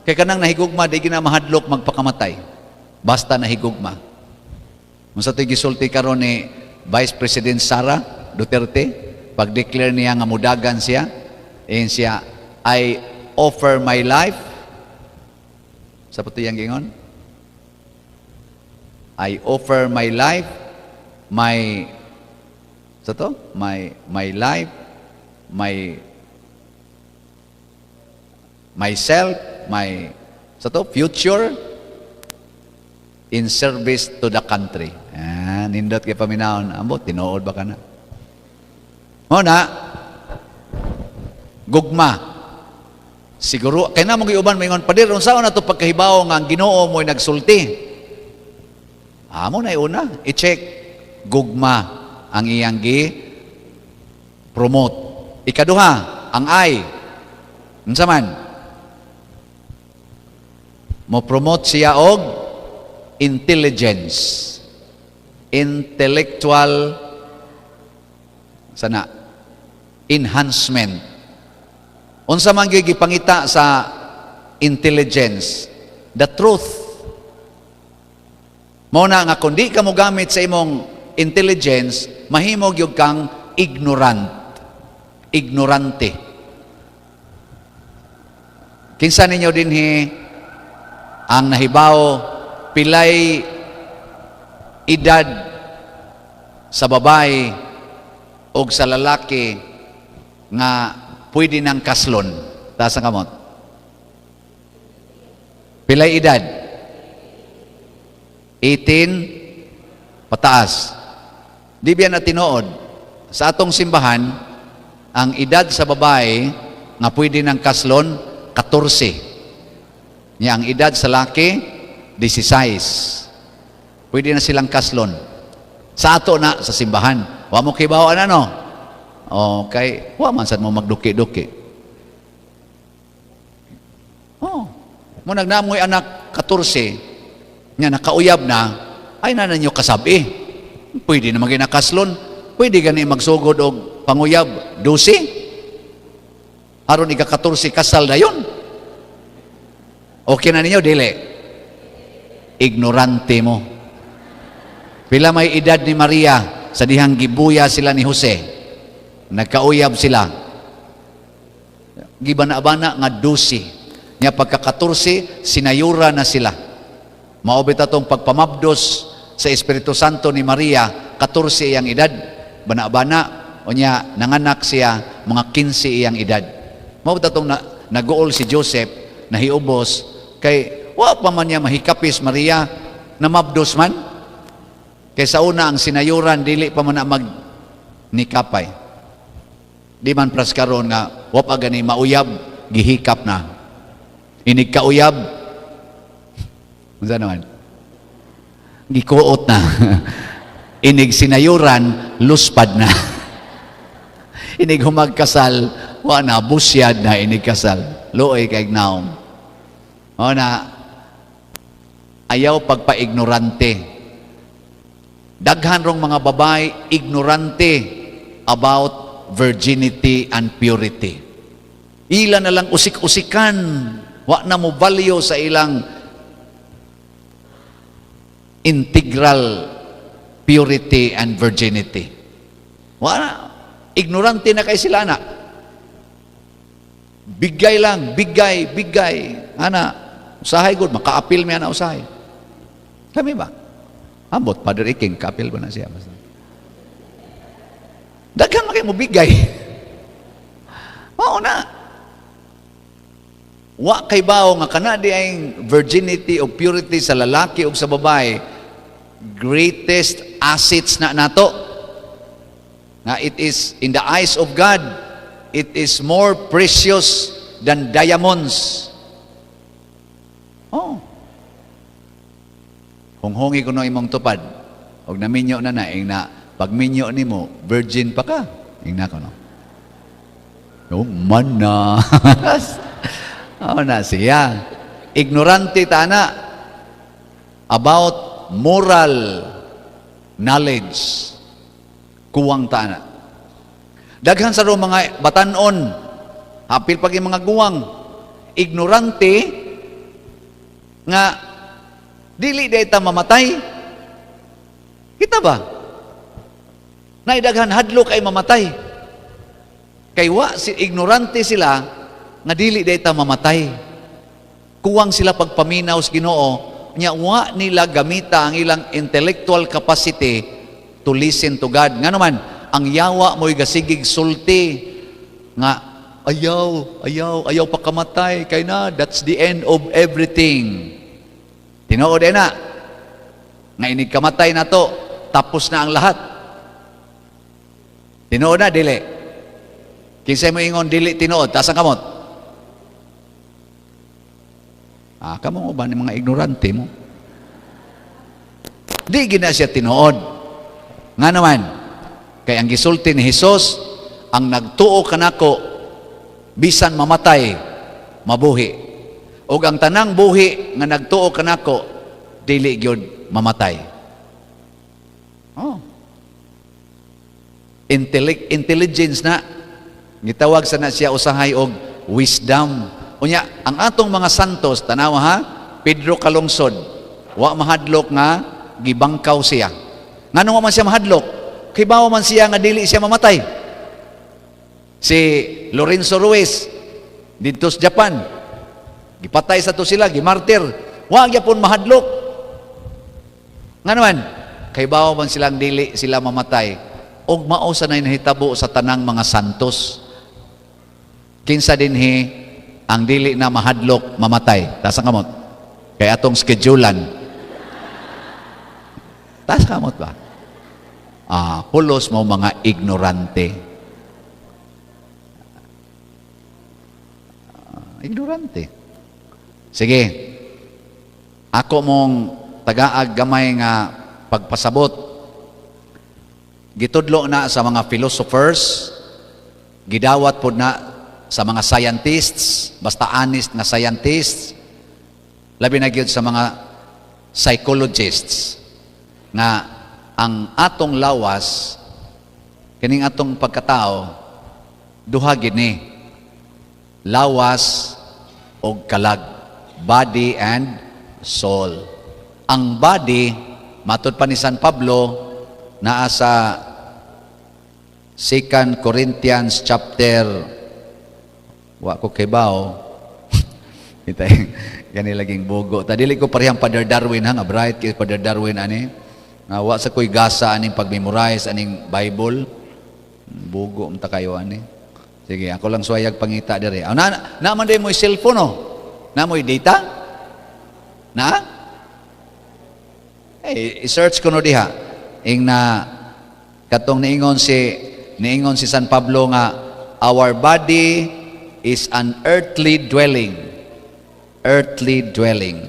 Kay kanang nahigugma di gina mahadlok magpakamatay. Basta nahigugma. Unsa toy gisulti karon ni Vice President Sara Duterte, pag-declare niya nga mudagan siya, siya, I offer my life. Sa puto yang gingon? I offer my life, my life, myself, future in service to the country. Nindot kay paminawon, ambot tinuod ba kana? Muna, gugma. Siguro kay na mo giuban moingon, padir unsaon na to pagkahibaw nga ang Ginoo mo'y nagsulti. Amo na una, i-check gugma ang iyang promote. Ikaduha, ang I. Unsa man? Mo promote siya og intelligence. Intellectual enhancement. Unsa man gyud gipangita sa intelligence? The truth. Mao na nga kundi ka mo gamit sa imong intelligence, mahimo gyud kang ignorante. Kinsa ninyo dinhi ang nahibaw pilay edad sa babae o sa lalaki nga pwede ng kaslon? Taas ang kamot. Pilay edad? 18 pataas. Di biyan na tinuod. Sa atong simbahan, ang edad sa babae nga pwede ng kaslon, 14. Nya ang edad sa laki, 16. Pwede na silang kaslon. Sa ato na, sa simbahan. Wa mo kibawaan ano? Okay. Wa man sad mo magduki-duki. Mo nagnamoy anak 14, nya nakauyab na, ay na ninyo kasabi. Pwede na maginakaslon. Pwede gani magsugod og panguyab 12. Aron ika-14 kasal dayon. Okay na ninyo dili? Ignorante mo. Pila may edad ni Maria sa dihang gibuya sila ni Jose. Nagkauyab sila. Gibana-bana nga 12. Nya pagka-14 sinayura na sila. Maobit atong pagpamabdos sa Espiritu Santo ni Maria, 14 iyang edad, bana-bana, o niya nanganak siya mga 15 iyang edad. Maobit atong naguol si Joseph, nahiubos, kay wa pa man niya mahikapis Maria, namabdos man. Kay sa una ang sinayuran, dili pa man na magnikapay. Di man praskaron nga, wa pa gani mauyab, gihikap na. Inig kauyab, unsa naman? Gikuot na. Inig sinayuran, luspad na. Inig humagkasal, wa na, busyad na inig kasal. Luoy kay naom. O na, ayaw pagpa-ignorante. Daghan rong mga babae, ignorante about virginity and purity. Ila na lang usik-usikan, wa na mo value sa ilang integral purity and virginity. Wala. Ignorante na kay sila na. Bigay lang, bigay. Ana, usahay gud, makaapil miya na usahay. Kami ba? Ambot, Father Iking, kaapil ko na siya. Basta. Daghan makay mo bigay. Mao na. Wa kay bao nga kana di ay virginity o purity sa lalaki o sa babae, greatest assets na nato. Na it is in the eyes of God, it is more precious than diamonds. Oh. Hunghungi ko no imong tupad. Og naminyo na ing na pag minyo nimo, virgin pa ka. Ing na ko no. Oh, man na. Oh, na siya. Ignorante tana about moral knowledge. Kuwang tana. Daghan sa ro mga batanon, hapil pag yung mga guwang, ignorante nga dili dayta mamatay. Kita ba? Naidaghan hadlok ay mamatay. Kay wa si ignorante sila nga dili dayta mamatay. Kuwang sila pagpaminaw sa Ginoo, nya wa nila gamita ang ilang intellectual capacity to listen to God. Nga naman, ang yawa mo'y gasigig sulti nga ayaw pagkamatay kay na that's the end of everything. Tinuod na nga inig kamatay na to, tapos na ang lahat. Tinuod na dili. Kinsay mo ingon dili tinuod, taas ang kamot. Kamo ba ni mga ignorante mo? Di gina siya tinuod. Nga naman, kay ang gisulti ni Jesus, ang nagtuo kanako bisan mamatay, mabuhi. O ang tanang buhi nga nagtuo kanako, dili gyud mamatay. Oh. Intelligence na, gitawag sa na siya usahay og wisdom. Unya, ang atong mga santos, tanawa ha, Pedro kalungsod, wa mahadlok nga gibangkaw siya. Ngano man siya mahadlok? Kay bawa man siya nga dili siya mamatay. Si Lorenzo Ruiz dito sa Japan, gipatay sa to sila, gimartir. Wa gyapon mahadlok. Ngano man? Kay bawa man silang dili sila mamatay. Og mao sa nay nahitabo sa tanang mga santos. Kinsa dinhi ang dili na mahadlok mamatay. Taas ang kamot. Kay atong schedulean. Taas kamot ba? Pulos mo mga ignorante. Ignorante. Sige. Ako mong tagaag gamay nga pagpasabot. Gitudlo na sa mga philosophers, gidawat po na sa mga scientists, basta honest na scientists, labi na gyud sa mga psychologists, nga ang atong lawas, kining atong pagkatao, duha gini, lawas o kalag, body and soul. Ang body, matud pa ni San Pablo, naa sa 2 Corinthians chapter wa ko kay bao. Kita gani laging bugo. Dili ko parehang Father Darwin nga bright kay Father Darwin ani. Nga wa sa koy gasa aning pag-memorize aning Bible. Bugo unta kayo ani. Sige, ako lang suwayag pangita diri. Na man day mo cellphone no. Na mo data? Na? I-search ko no diha. Ing na katong niingon si San Pablo nga our body is an earthly dwelling. Earthly dwelling.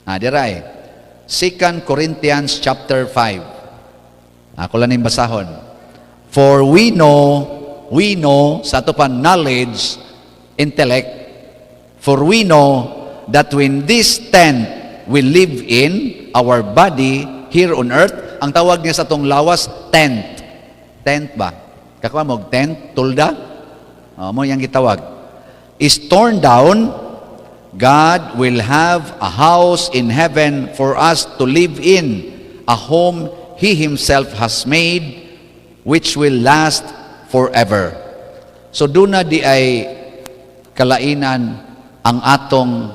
Diray. 2 Corinthians chapter 5. Ako lang yung basahon. For we know, sa ito pa knowledge, intellect, for we know that when this tent we live in, our body here on earth, ang tawag niya sa tong lawas, tent. Tent ba? Kakawa mo, tent, tulda? Mo yung gitawag. Is torn down, God will have a house in heaven for us to live in, a home He Himself has made, which will last forever. So doon na di ay kalainan ang atong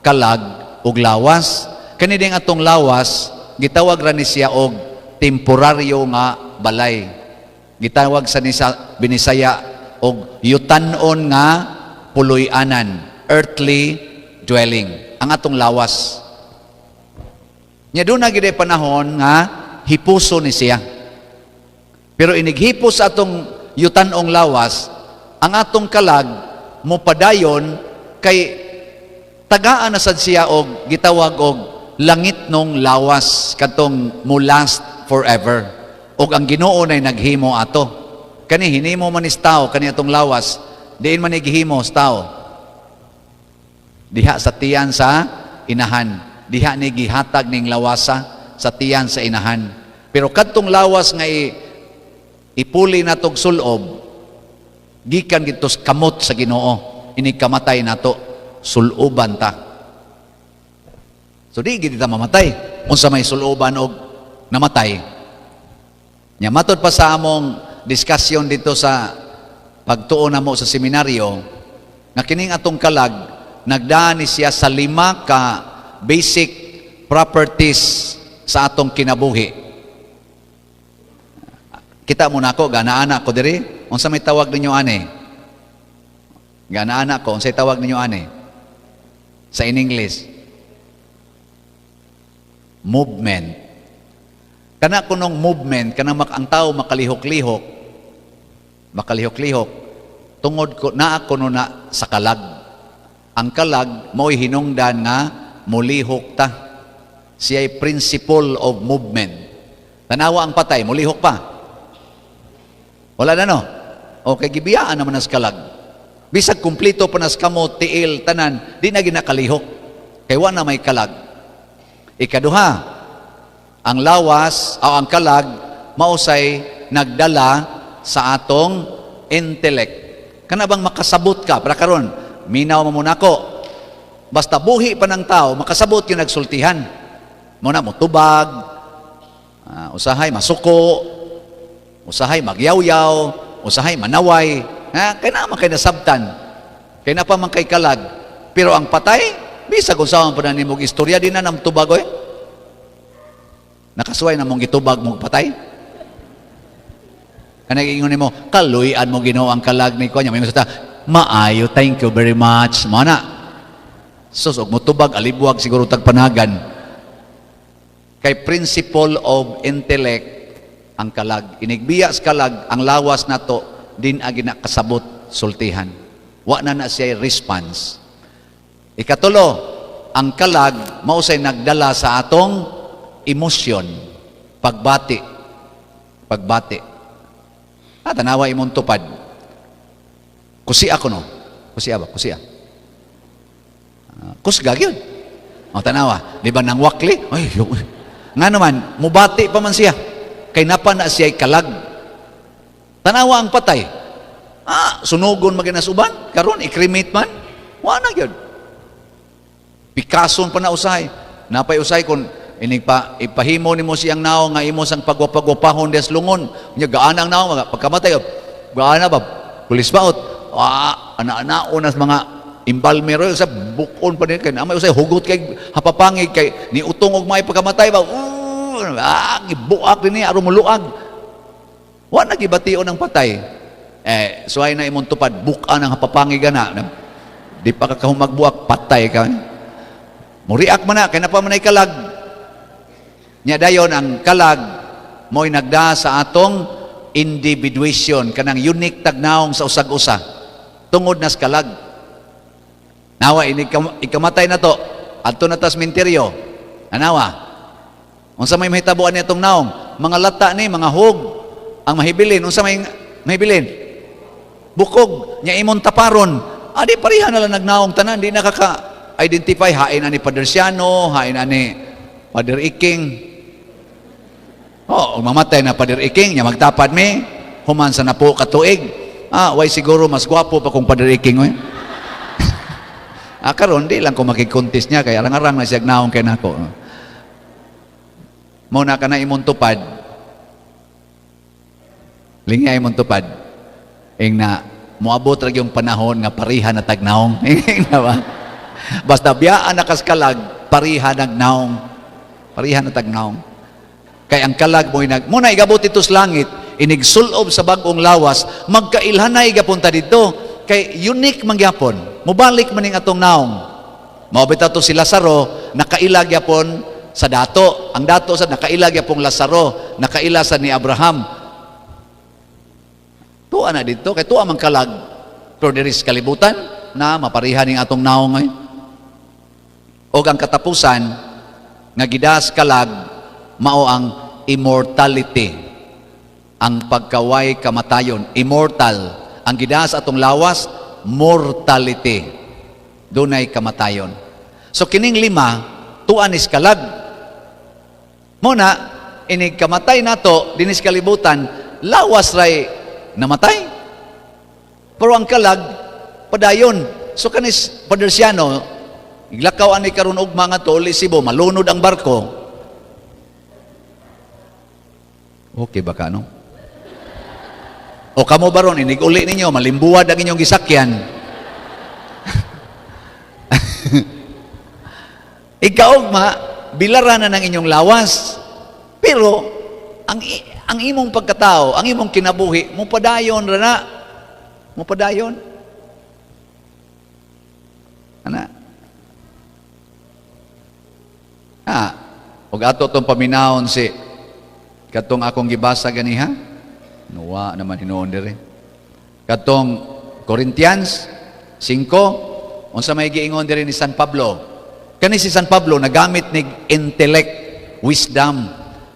kalag ug lawas. Kani ding atong lawas, gitawag ra ni siya og temporaryo nga balay. Gitawag sa Binisaya og yutanon nga puloy-anan, earthly dwelling, ang atong lawas. Nya doon na gid ay panahon nga hipuso ni siya. Pero inighipos atong yutanong lawas, ang atong kalag mo padayon kay tagaan na sad siya og gitawag og langit nung lawas katong mo last forever. Og ang Ginoo nay naghimo ato. Kani hinimo man is tao kani atong lawas, diin man igihimo sa tao. Diha sa tiyan sa inahan. Diha ni gihatag ning lawasa sa tiyan sa inahan. Pero kadtong lawas nga ipuli natog sulob, gikan gitos kamot sa Ginoo, ini kamatay nato, suloban ta. So di gid ta mamatay unsa may suloban og namatay. Nya matod pa sa among diskusyon dito sa pagtuo namo sa seminaryo, nga kining atong kalag nagdaan ni siya sa 5 ka basic properties sa atong kinabuhi. Kita mo na ako, gana-ana ko diri. Unsa may tawag ninyo ani? Gana-ana ko, unsay tawag ninyo ani? Sa in English. Movement. Kana kunong movement, kana ang tao makalihok-lihok, tungod ko na ako na sa kalag. Ang kalag mo'y hinungdan nga mulihok ta. Siya'y principle of movement. Tanawa ang patay, mulihok pa. Wala na no? Okay, gibiyaan naman nas kalag. Bisag kumplito pa nas kamot, tiil, tanan, di na ginakalihok. Kaya na may kalag. Ikaduha, ang lawas o ang kalag mausay nagdala sa atong intellect. Kana bang makasabot ka? Para karon, minaw mo muna ko. Basta buhi pa ng tao, makasabot yung nagsultihan. Muna mo tubag, usahay masuko, usahay magyawyaw, usahay manaway. Kaya naman kayo nasabtan. Kaya na pa man kay kalag. Pero ang patay, bisag kung saan pa na ni mong istorya, din na ng tubag oy. Nakasuway na mong gitubag mong patay. Kanang ingon mo, kaluyan mo Ginoo ang kalag ni ko. May masata, maayo, thank you very much. Mana, susog mo tubag, alibwag, siguro tagpanagan. Kay principle of intellect, ang kalag. Inigbiya sa kalag, ang lawas na to, din agi na kasabot, sultihan. Wa na siya response. Ikatulo, ang kalag, mausay nagdala sa atong emosyon, pagbati. Tanawa imong tupad. Kusi ako no. Kusiya ba? Kusiya. Kusgag yun. Tanawa. Di ba nang wakli? Ay, nga naman, mubati pa man siya. Kay napa na siya'y kalag. Tanawa ang patay. Sunugon maginasuban. Karon i-cremate man. Wala yun. Pikason pa na usahay. Napay usahay kung ipahimo ni mo siyang nao nga imo sang pagwapagwapahon des lungon. Nya gaanang nao pagkamatay. Gaana ba? Pulis baot. Ana-ana unas mga imbalmero sa bukon pa din kay amay usay hugot kay hapapangig kay ni utong og may pagkamatay ba. Gibuak din ni aron muluag. Wa na gibation ang patay. Suway na imong tupad buka ng hapapangig na. Di pa ka humagbuak patay ka. Muriak man na kay napa man ay kalag. Nya dayon ang kalag mo'y nagda sa atong individuation, kanang unique tagnaong sa usag-usa tungod nas kalag. Nawa ikamatay na to adto na tas minteryo. Anawa unsa may mahitabuan nitong naong mga lata ni mga hug ang mahibilin. Unsa may mahibilin? Bukog nya imong taparon. Adi pareha na lang nagnaong tanan, di nakaka-identify hain ani Padre Siano, hain ani Father Iking. Oh, mamatay na Pader Iking, nya magtapad mi, human sa napo katuig. Way siguro mas gwapo pa kung Pader Iking, oy. Karon di lang ko makikontest niya, kaya arang-arang na siya naong kay nako. Muna ka na imong tupad, lingay imong tupad, ing na, muabot ra yung panahon nga pariha na tagnaong. Ing na ba? Basta biyaan na kaskalag, pariha nagnaong. Pariha na tagnaong. Kay ang kalag muna igabot ito sa langit, inigsulob sa bagong lawas, magkailhanay gapunta dito, kay unique mangyapon, mubalik maning atong naong. Maubita to si Lazaro, nakailag yapon sa dato. Ang dato sa nakailag yapong Lazaro, nakaila sa ni Abraham. Tuwa na dito, kay tuwa man kalag, pero diris kalibutan, na maparihan ning atong naong ay. O ang katapusan, nga gidas kalag, mao ang immortality, ang pagkaway kamatayon, immortal. Ang gidas atong lawas, mortality, dunay kamatayon. So kining lima, tuan is kalag. Muna, inig kamatay nato, dinis kalibutan, lawas ray namatay. Pero ang kalag, padayon. So kanis Padersiano, iglakaw ani karon og mga to, Lisibo, malunod ang barko. Okay ba ka, no? O kamo baron, inig-uli ninyo, malimbuwad ang inyong gisakyan. Ikaugma, bilaran na ng inyong lawas. Pero, ang imong pagkatao, ang imong kinabuhi, mupadayon rana. Mupadayon. Ana? Og ato itong paminahon si katong akong gibasa ganiha, nuwa naman hinoon dire. Katong Corinthians 5, unsa may giingon dire ni San Pablo. Kani si San Pablo nagamit ni intellect, wisdom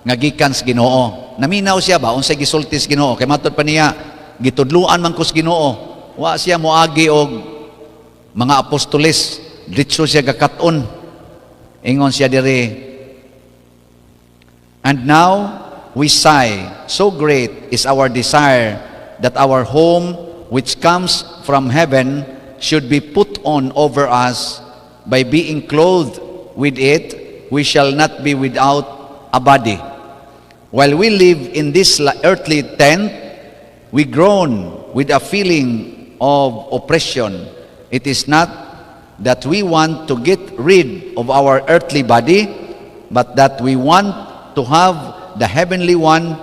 nga gikan sa Ginoo. Naminaw siya ba unsay gisulti sa Ginoo? Kay matud pa niya gitudluan man kus Ginoo. Wa siya moagi og mga apostoles, ditso siya gakaton. Ingon siya dire, and now we sigh, so great is our desire that our home, which comes from heaven, should be put on over us. By being clothed with it, we shall not be without a body. While we live in this earthly tent, we groan with a feeling of oppression. It is not that we want to get rid of our earthly body, but that we want to have the heavenly one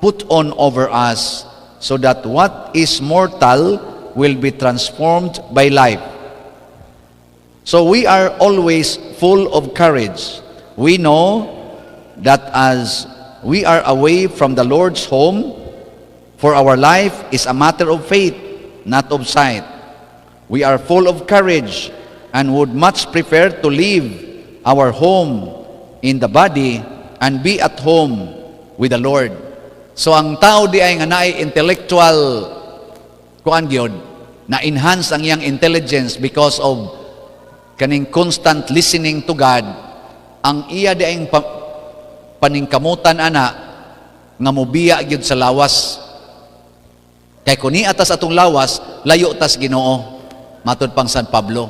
put on over us, so that what is mortal will be transformed by life. So we are always full of courage. We know that as we are away from the Lord's home, for our life is a matter of faith, not of sight. We are full of courage and would much prefer to leave our home in the body and be at home with the Lord. So ang tao di ay nga naay intellectual kuan gyud, na enhance ang iyang intelligence because of kaning constant listening to God. Ang iya di ay paningkamutan ana nga mobiya gyud sa lawas. Kay kuni atas atong lawas, layo tas Ginoo. Matud pang San Pablo.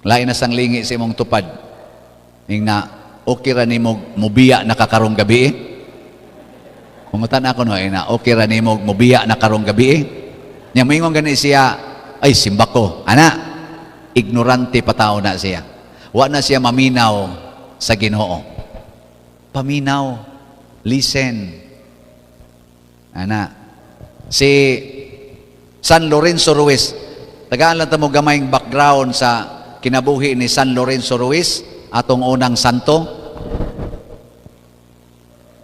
Lain na sang lingi sa imong tupad. Ning na okay ra nimo mubiya na kakarong gabi. Kumutan ako no na okay ra nimo mubiya na karong gabi. Nya moingon gani siya, ay simba ko. Ana, ignorante pa tao na siya. Wa na siya maminaw sa Ginoo. Paminaw, listen. Ana, si San Lorenzo Ruiz, tagaan lang mo gamayng background sa kinabuhi ni San Lorenzo Ruiz, atong unang santo.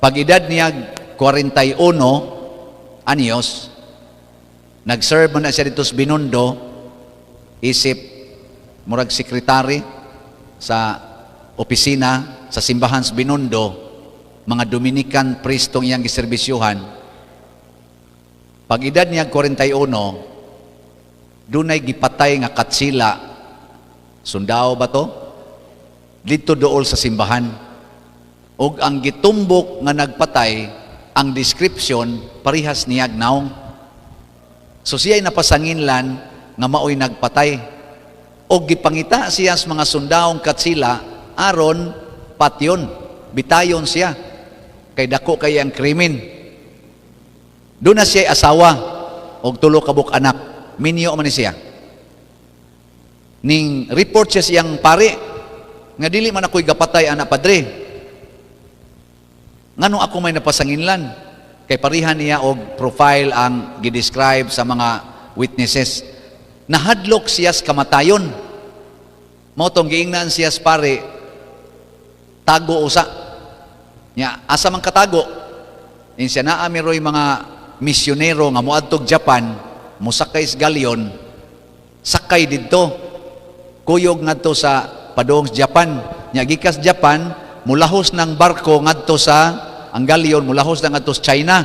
Pag edad niya 41 anyos, nag-serve mo na siya dito sa Binondo, isip murag sekretary sa opisina sa simbahan sa Binondo, mga Dominican priest tong iyang giserbisyuhan. Pag edad niya 41, dunay gipatay nga katsila, sundao ba to? Dito dool sa simbahan. ug ang gitumbok nga nagpatay, ang description parihas niyag naong. So siya'y napasanginlan nga maoy nagpatay. O gipangita siya sa mga sundaong katsila aron patyon, bitayon siya kay dako kay ang krimen. Doon na siya asawa og tulo ka buk anak, minyo man ni siya. Ning report siya siyang pare nga dili man ako'y gapatay anak padre. Ngano ako may napasanginlan? Kay parihan niya og profile ang gidescribe sa mga witnesses. Nahadlok siya sa kamatayon. Mao tong giingnan siya sa pare, tago usa. Nya asa man katago? In siya naa miroy mga misyonero nga moadtog Japan, musakay sa galyon, sakay didto. Kuyog ngadto sa padong sa Japan. Nya gikas Japan, mulahos ng barko ngadto sa ang galyon, mulahos na ngadto sa China,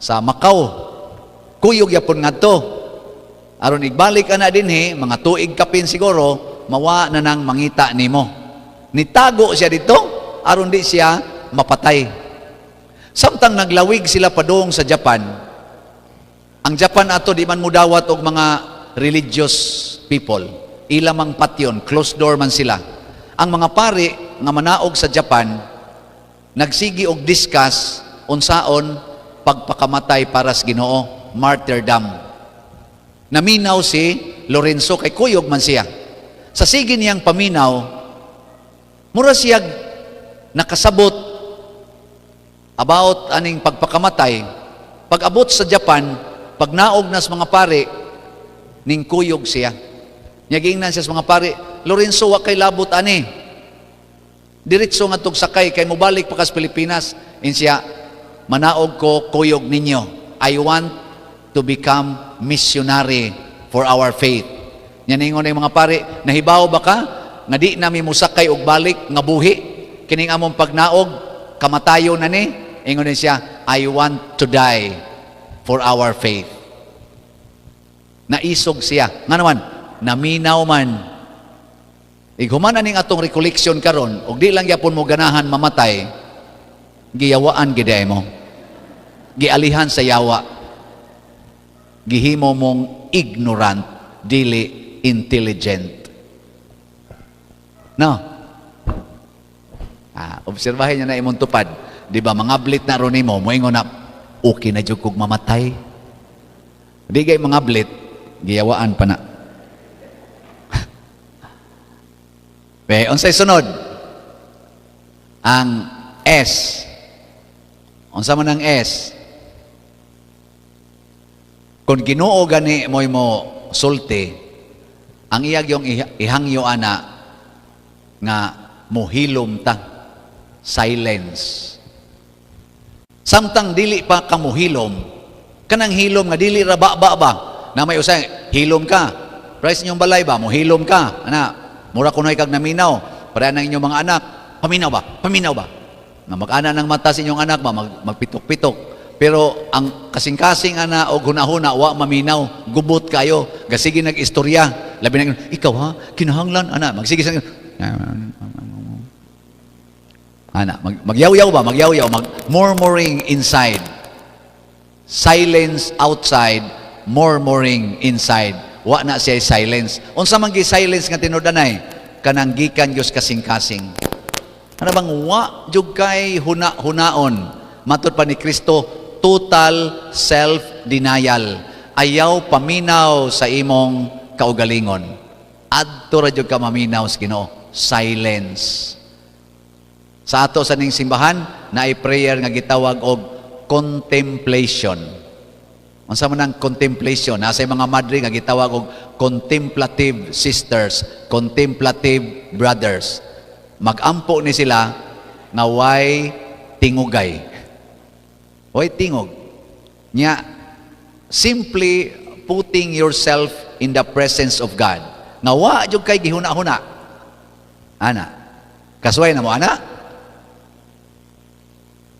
sa Macau. Kuyog yapon ngadto. Aron igbalik ana dinhi, mga tuig kapin siguro, mawa na nang mangita nimo. Nitago siya dito aron di siya mapatay. Samtang naglawig sila padung sa Japan, ang Japan ato di man mudawat og mga religious people. Ilamang patyon, closed door man sila. Ang mga pari nga manaog sa Japan, nagsigi og discuss unsaon pagpakamatay para sa Ginoo, martyrdom. Naminaw si Lorenzo kay kuyog man siya. Sa sige niyang paminaw, mura siya nakasabot about aning pagpakamatay. Pag abot sa Japan, pag naog na sa mga pare, ning kuyog siya. Nyagingnan siya sa mga pare, Lorenzo, wa kay labot ani. Diretso nga tog sakay kay mobalik pa kas Pilipinas. In siya, manaog ko kuyog ninyo. I want to become missionary for our faith. Yan ingon ng mga pare, nahibaw ba ka? Nga di nami musakay og balik nga buhi. Kining among pagnaog, kamatayo na ni. Ingon din siya, I want to die for our faith. Naisog siya. Nga naman, naminaw man. Iguman ning atong recollection karon, og di lang gyapon mo ganahan mamatay, giyawaan giday mo. Gialihan sa yawa. Gihimo mong ignorant, dili intelligent. No? Obserbahin niyo na imong tupad. Di ba, mga blit na ron mo, moingon na, okay na jud kog mamatay. Di kay mga blit, giyawaan pa na. Unsay sunod? Ang S. Unsa man ang S? Kung Ginoo gani mo sulti, ang iyag yung ihangyo ana nga muhilom ta. Silence. Samtang dili pa ka muhilom, kanang hilom nga dili ra ba na may usay hilom ka. Price ninyong balay ba? Muhilom ka. Ana, mura kunoy kag naminaw, para nang inyong mga anak, paminaw ba? Paminaw ba? Nga mag-ana ng mata sa inyong anak ba, magpitok-pitok. Pero ang kasing-kasing ana o hunahuna, wa maminaw, gubot kayo, gasigi nag-istorya. Labi na, ikaw ha, kinahanglan, ana, magsige sa ana, magyaw-yaw ba? Magyaw-yaw, murmuring inside. Silence outside, murmuring inside. Wa na siya silence. Unsa man gi silence nga tinud-anay kanang gikan Dios kasing-kasing. Ano bang wa jud kay huna-hunaon? Matud pa ni Kristo, total self-denial. Ayaw paminaw sa imong kaugalingon. Adto ra jud ka maminaw sa Ginoo. Silence. Sa ato sa ning simbahan, naay prayer nga gitawag og contemplation. Unsa man ang contemplation? Nasa mga madre nga gitawag og contemplative sisters, contemplative brothers. Magampo ni sila nga way tingugay. Way tingog. Nya, simply putting yourself in the presence of God. Nga wa jud kay gihuna-huna. Ana. Kasuway na mo ana?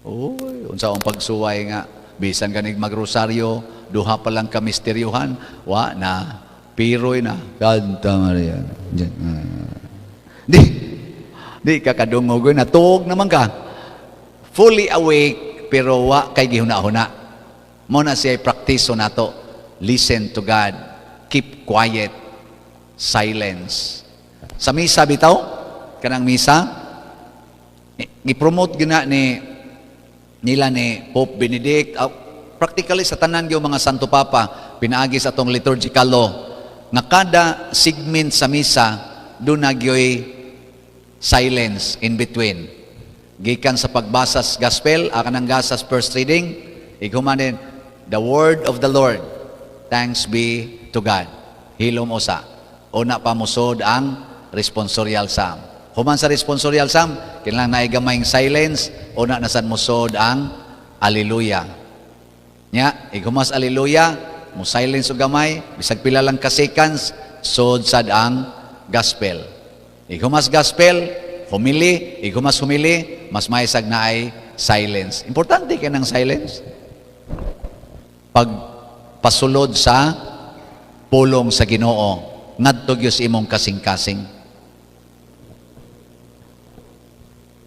Uy, unsa ang pagsuway nga bisan kanig magrosaryo, duha pa lang ka misteryuhan, wa na, piroy na, Santa Maria. Di ka kadungogoy na, tuog naman ka. fully awake pero wa kay gihuna-huna. Mo na siya praktiso nato. Listen to God. Keep quiet. Silence. Sa misa bitaw, kanang misa, gi-promote gina nila ni Pope Benedict, practically sa tanan gyud mga Santo Papa, pinaagi sa atong liturgical law, nga kada segment sa misa, doon nagyoy silence in between. Gikan sa pagbasa sa gospel, kanang gasas first reading, igumanin, the word of the Lord, thanks be to God. Hilom usa. Una pa musod ang responsorial psalm. Human sa responsorial psalm, kinahanglan na gamayng silence, una na sad musod ang Alleluia. Nya, igumas Alleluia, mo silence o gamay, bisag pila lang ka seconds, sod sad ang gospel. Igumas gospel, humili, igumas humili, mas maisag na ay silence. Importante kay ng silence. Pag pasulod sa pulong sa Ginoo, ngadto gyud imong kasing-kasing.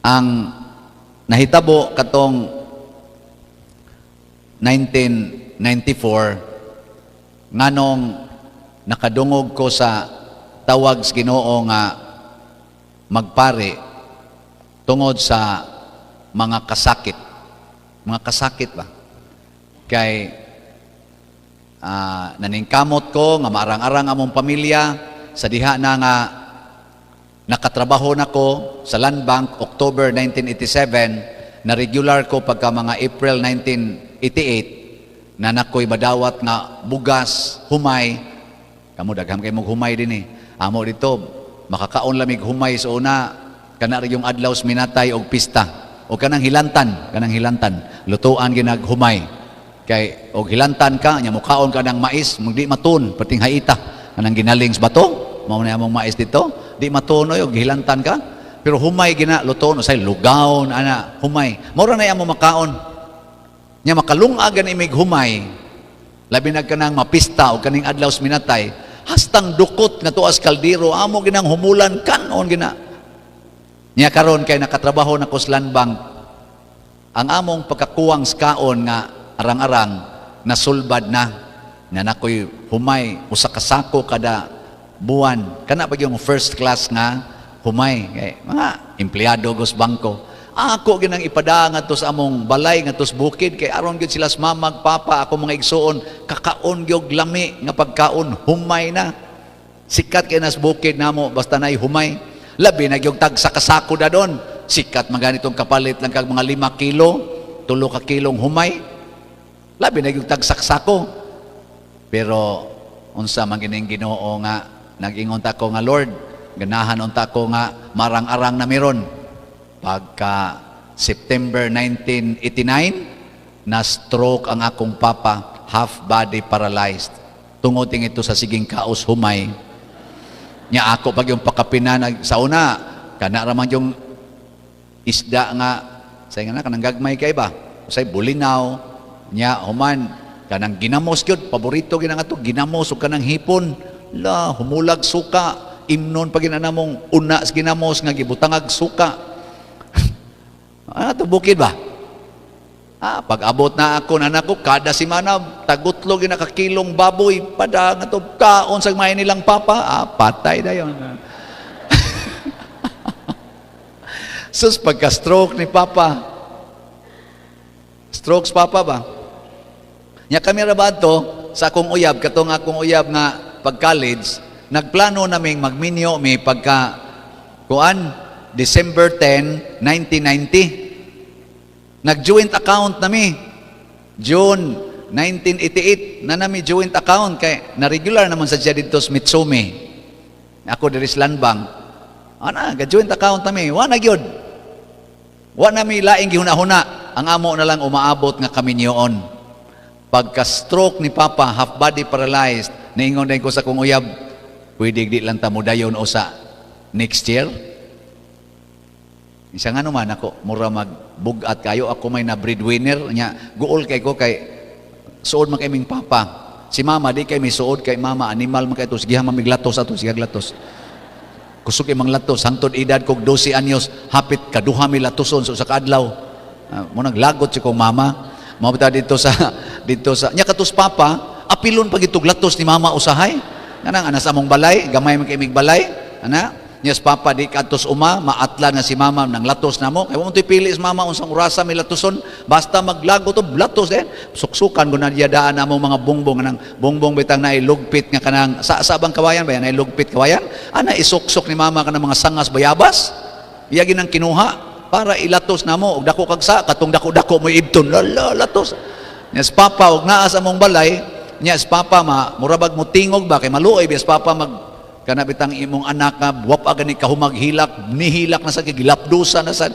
Ang nahitabo katong 1994 nganong nakadungog ko sa tawag sa Ginoo nga magpare tungod sa mga kasakit. Mga kasakit ba? Kay naningkamot ko nga marang-arang among pamilya sa diha na nga nakatrabaho nako sa Land Bank October 1987, na regular ko pagka mga April 1988 na nakoy badawat nga bugas humay, kamo dagham kay mong humay din amo dito makakaon lamig humay sa una kana rin yung adlaw minatay og pista o kanang hilantan lutuan ginag humay. Kay og hilantan ka nya mukaon ka ng mais di matun pating haita kanang ginaling sa bato mao na among mais dito di matunoy og hilantan ka pero humay gina luton usay lugaw ana humay mao ra na among makaon nya makalungag ani mig humay labi na kanang mapista og kaning adlaw minatay hastang dukot nga tuas kaldero amo ginang humulan kanon gina nya karon kay nakatrabaho na ko sa Land Bank ang among pagkakuwang sa kaon nga arang-arang nasulbad na nakoy humay usa ka sako kada buwan kana pa yung first class nga humay kay mga empleyado gos bangko ako ginang ipada nga to sa among balay nga tos bukid kay aron gyud sila sa mamag papa ako mga igsuon kakaon gyud lami nga pagkaon humay na sikat kay nas bukid namo basta nay humay labi na gyud tag sa kasako da don sikat maganitong kapalit lang kag mga 5 kilo 3 ka kilong humay labi na yung tagsaksako. Pero unsa man gining Ginoo nga nag-ingon ta ko nga Lord, ganahan unta ko nga marang-arang na meron. Pagka September 1989, na stroke ang akong papa, half body paralyzed. Tungod ito sa siging kaos humay. Nya ako pag yung pakapinan sa una, kana raman yung isda nga say nga na kanang gagmay kay ba? Say bulinaw nya human kanang ginamos gyud paborito gina nga to ginamos ug kanang hipon la humulag suka imnon pa ginanamong una sa ginamos nga gibutangag suka to bukid ba pag abot na ako nanak ko kada semana tagutlo gina ka kilong baboy pada nga to kaon sa may nilang papa patay dayon sus pagka stroke ni papa strokes papa ba nya kami ra badto sa akong uyab katong akong uyab nga pag college nagplano naming magminyo mi pagka kuan December 10, 1990 nag-joint account nami June 1988 na nami joint account kay na regular naman sa siya dito sa Mitsumi ako diri sa Land Bank ana ga joint account nami wa na gyud wa nami laing gihuna-huna ang amo na lang umaabot nga kami niyoon pagka-stroke ni Papa, half body paralyzed, naingon din ko sa kong uyab, pwede di lang tamudayon o sa next year. Isa nga naman ako, mura magbugat kayo, ako may na breadwinner, niya, guol kay ko kay suod man kay ming Papa. Si Mama, di kay may suod kay Mama, animal man kay ito, sige mamiglatos ato, sige glatos. Kusog kay mang latos, hangtod edad kog 12 anyos, hapit kaduha mi latoson so sa kadlaw. Mo naglagot si kong mama. Mabita dito sa nya katus papa, apilon pag itog latos ni mama usahay. Kanang anas among balay, gamay man kay mig balay. Ana, yes papa di katos maatla na si mama nang latos namo. Kay mo pili si mama unsang orasa may latoson, basta maglago to latos suksukan ko na diyadaan namo mga bongbong nang bongbong bitang na ilugpit nga kanang sa bang kawayan ba yan ay lugpit kawayan. Ana isuksok ni mama kanang mga sangas bayabas. Iya ginang kinuha para ilatos namo og dako kagsa katong dako-dako mo ibton latos. Yes papa og naa sa among balay, yes papa murabag mo tingog ba kay maluoy yes papa kana bitang imong anak nga wap agani kahumag hilak nihilak na sa gilapdusa na sa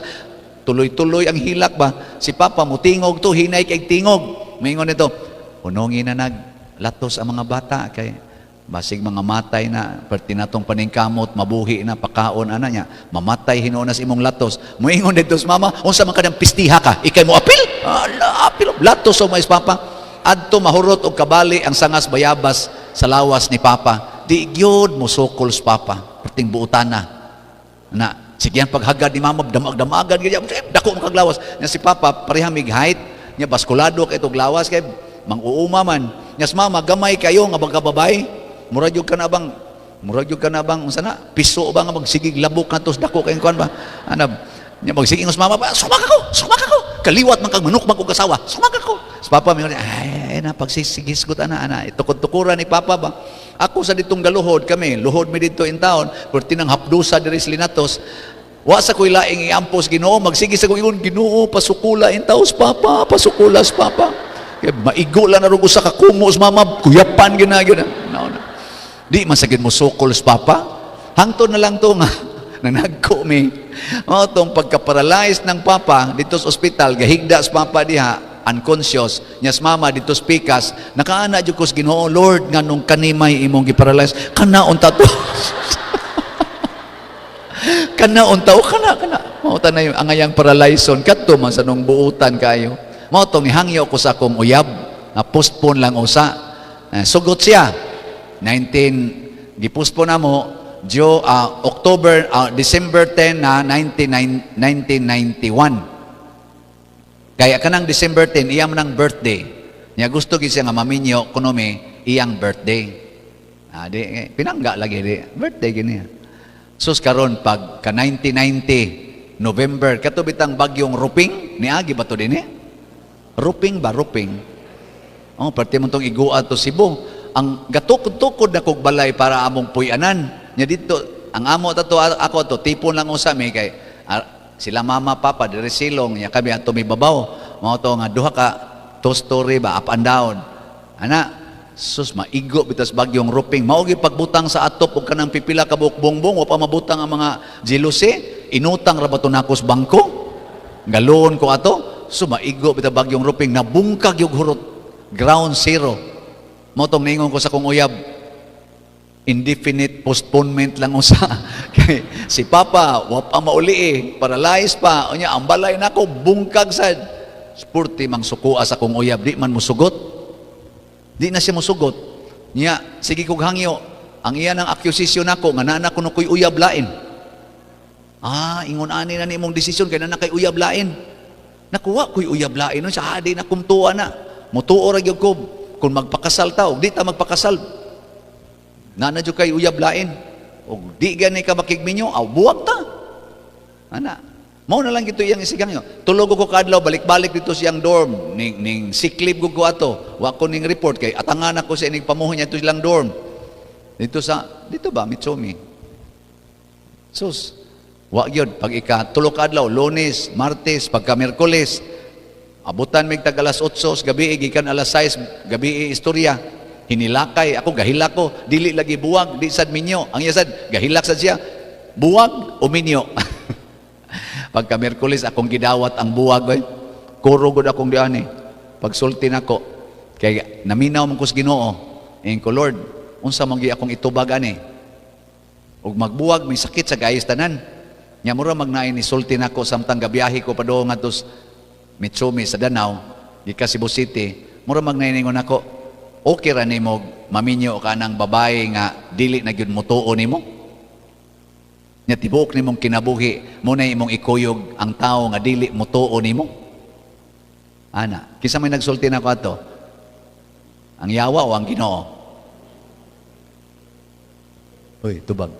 tuloy-tuloy ang hilak ba si papa mo tingog to hinay kay tingog mingon nito unongin na naglatos ang mga bata kay basig mga matay na perti natong paningkamot mabuhi na pakaon ana nya mamatay hinuon sa imong latos moingon dito sa mama unsa man kadang pistiha ka ikay mo apil apil latos o mais papa adto mahurot og kabali ang sangas bayabas sa lawas ni papa. Di gyud mo sukol sa papa perting buutana na sige ang paghagad ni mama damag-damagan gaya dako mo kaglawas nya si papa pareha mig height nya baskulado kay itog lawas kay mang-uuma man nya si mama gamay kayo nga bagababay murag gyud ka na bang unsa na piso ba nga magsigig labok kantos dako kay kuan ba ana nya magsigig sa mama ba sumak ako kaliwat man kag manok mag-ugasawa sumak ako si papa mi ay na pagsigisgot ana itukod-tukuran ni papa ba. Ako sa ditong galuhod kami, luhod mi dito in town, perti nang hapdusa diri sa Linatos. Wa sa koy laing iampos Ginoo, magsige sa kong ingon Ginoo, pasukula in taos papa, pasukulas papa. Kay maigo lang na rugo sa kakumo sa mama, kuyapan gyud na. Di man sagid mo sukol sa papa. Hangtod na lang to nga nanagko mi. Mao tong pagka-paralyzed ng papa dito sa ospital, gahigda sa papa diha. Unconscious nyas mama dito speakas nakaana jud ko sa Ginoo Lord nganong kanimay imong giparalyze kana unta to kana mao ta na yung angayang paralyzon kadto man sa nung buutan kayo mao tong nihangyo ko sa akong uyab na postpone lang usa sugot siya 19 gipostpone namo December 10 na 1991. Kaya kanang December 10, iyang nang birthday. Niya gusto gid siya nga maminyo kuno mi iyang birthday. Pinangga lagi di. Birthday gini. Sus karon pag ka 1990 November kato bitang bagyong Ruping niagi ba to dinhi? Ruping. Oh, parte mo tong igua to Cebu. Ang gatukod-tukod na kog balay para among puy-anan. Nya dito ang amo tato ako to tipon lang usa mi kay sila mama papa diri silong nya kami ato mibabaw mao to nga duha ka two story ba up and down ana sus maigo bitas bagyong Ruping mao gyud pagbutang sa atop og kanang pipila ka buok bongbong wa pa mabutang ang mga jealousy inutang ra bato nako sa bangko galon ko ato so maigo bitas bagyong Ruping nabungkag yung hurot ground zero mao tong ningon ko sa kong uyab indefinite postponement lang usa kay si papa wa pa mauli paralyzed pa unya ang balay nako bungkag sad sporty mang sukua sa kong uyab di man musugot di na siya musugot niya sige kog hangyo ang iya ng accusation nako nga naa kuno koy uyab lain ingon ani na nimong desisyon kay na kay uyab lain nakuha koy uyab lain no sa adi na kumtuwa na mutuo ra gyud ko kung magpakasal ta og di ta magpakasal na jud kay uyab lain og di gani ka makigminyo buwag ta ana mao na lang gito iyang isigang yo tulog ko kadlaw balik-balik dito siyang dorm ning sick leave ko ato wa ko ning report kay atangan ako sa ining pamuho niya ito silang dorm dito ba Mitsomi sus wa gyud pag ika tulo ka adlaw Lunes Martes pagka Miyerkules abutan mig tag alas 8 gabi gikan alas 6 gabi istorya hinilakay ako gahilak ko dili lagi buwag di sad minyo ang iya sad gahilak sad siya buwag o minyo pagka Miyerkules akong gidawat ang buwag kuro gud akong diani pagsulti nako kay naminaw man ko sa Ginoo ko Lord unsa man gi akong itubag ani ug magbuwag may sakit sa gayis tanan nya mura magnaay ni sulti nako samtang gabiyahe ko padung ngadto Mitsomi sa Danau di Cebu City mura magnaay ningon nako okay ra nimo maminyo ka ng babae nga dili na gyud mutuo nimo nya tibuok nimong kinabuhi mo na imong ikuyog ang tao nga dili mutuo nimo Ana, kisa may nagsulti na ko ato. Ang yawa o ang Ginoo? Uy, tubag.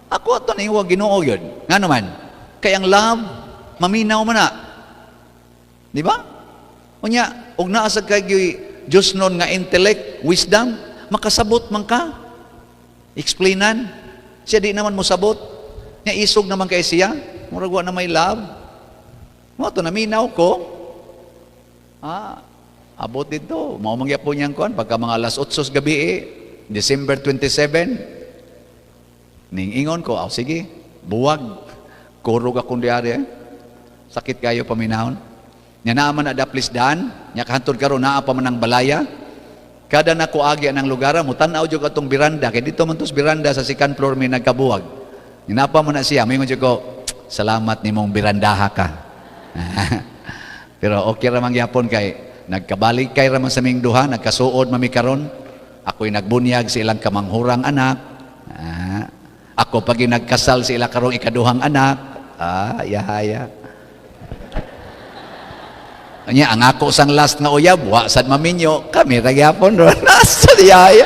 Ako ato na yung Ginoo yun. Nga naman, kay ang love, maminaw man na. Di ba? Unya, og naasag kay Diyos nun nga intellect, wisdom, makasabot man ka. Explainan. Siya di naman mo sabot. Nya isog naman kay siya. Muragwa na may love. Mo to naminaw ko. Abot dito. Mao mangyapon niyang kuan pagka mga alas 8 gabi December 27. Ning ingon ko, sige, buwag. Kurog akong diari. Sakit kayo paminahon. Nya naman na daplisdan, nya kahantod karon naa pa man ang balaya. Kada nako agi anang lugar mo tan-aw jud atong biranda kay dito man tos biranda sa second floor may nagkabuwag. Ninapa mo na siya, mingon jud ko, salamat nimong birandaha ka. Pero okay ra man gyapon kay nagkabalik kay ra man sa ming duha, nagkasuod mami karon. Ako'y nagbunyag sa ilang kamanghurang anak. Ako pag nagkasal sa ilang karong ikaduhang anak. Yahaya. Anya ang ako sang last nga uyab, wa sad maminyo, kami ra gyapon ron. Nasa yahaya.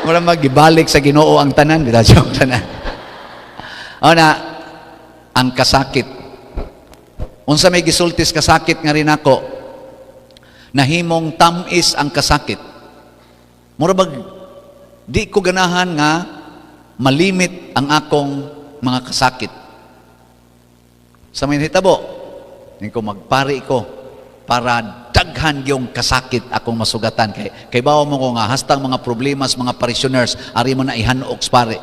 Mura magibalik sa Ginoo ang tanan, bitaw joke tanan. Ana, ang kasakit. Unsa may gisultis kasakit nga rin ako, nahimong tamis ang kasakit. Mura bag, di ko ganahan nga malimit ang akong mga kasakit. Sa may hitabo, hindi ko magpari ko para daghan yung kasakit akong masugatan. Kay bawa mo ko nga, hastang mga problemas, mga parishioners, ari mo na ihanoks pare.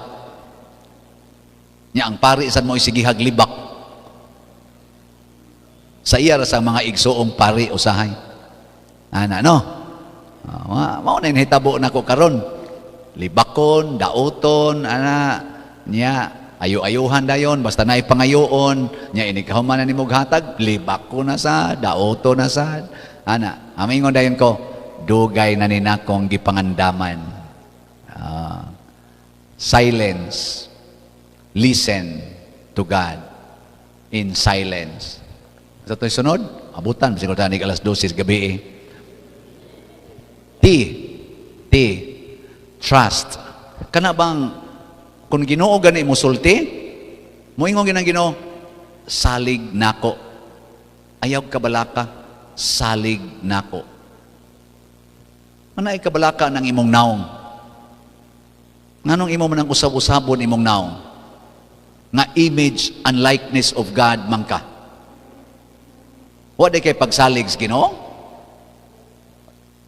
Nya ang pari isan mo isigihag libak. Sa iya sa mga igsoong pari usahay. Ana no? Mao na hitabo na ko karon. Libakon, daoton, ana niya ayo-ayuhan dayon basta naay pangayoon nya ini kahuman na nimog hatag libak ko na sa daoton na sa ana amingon dayon ko dugay na ninakong gipangandaman. Silence. Listen to God in silence. Sa ito'y sunod, abutan, siguro tanig alas 12 gabi trust. Kana bang, kung Ginoo gani mo sulti, mo ingon ginang Ginoo, salig nako. Ayaw kabalaka, salig nako. Manay kabalaka ng imong naong. Nganong imo man ang usab-usabon imong naong? Nga image and likeness of God man ka. Wa di kay pagsalig sa Ginoo?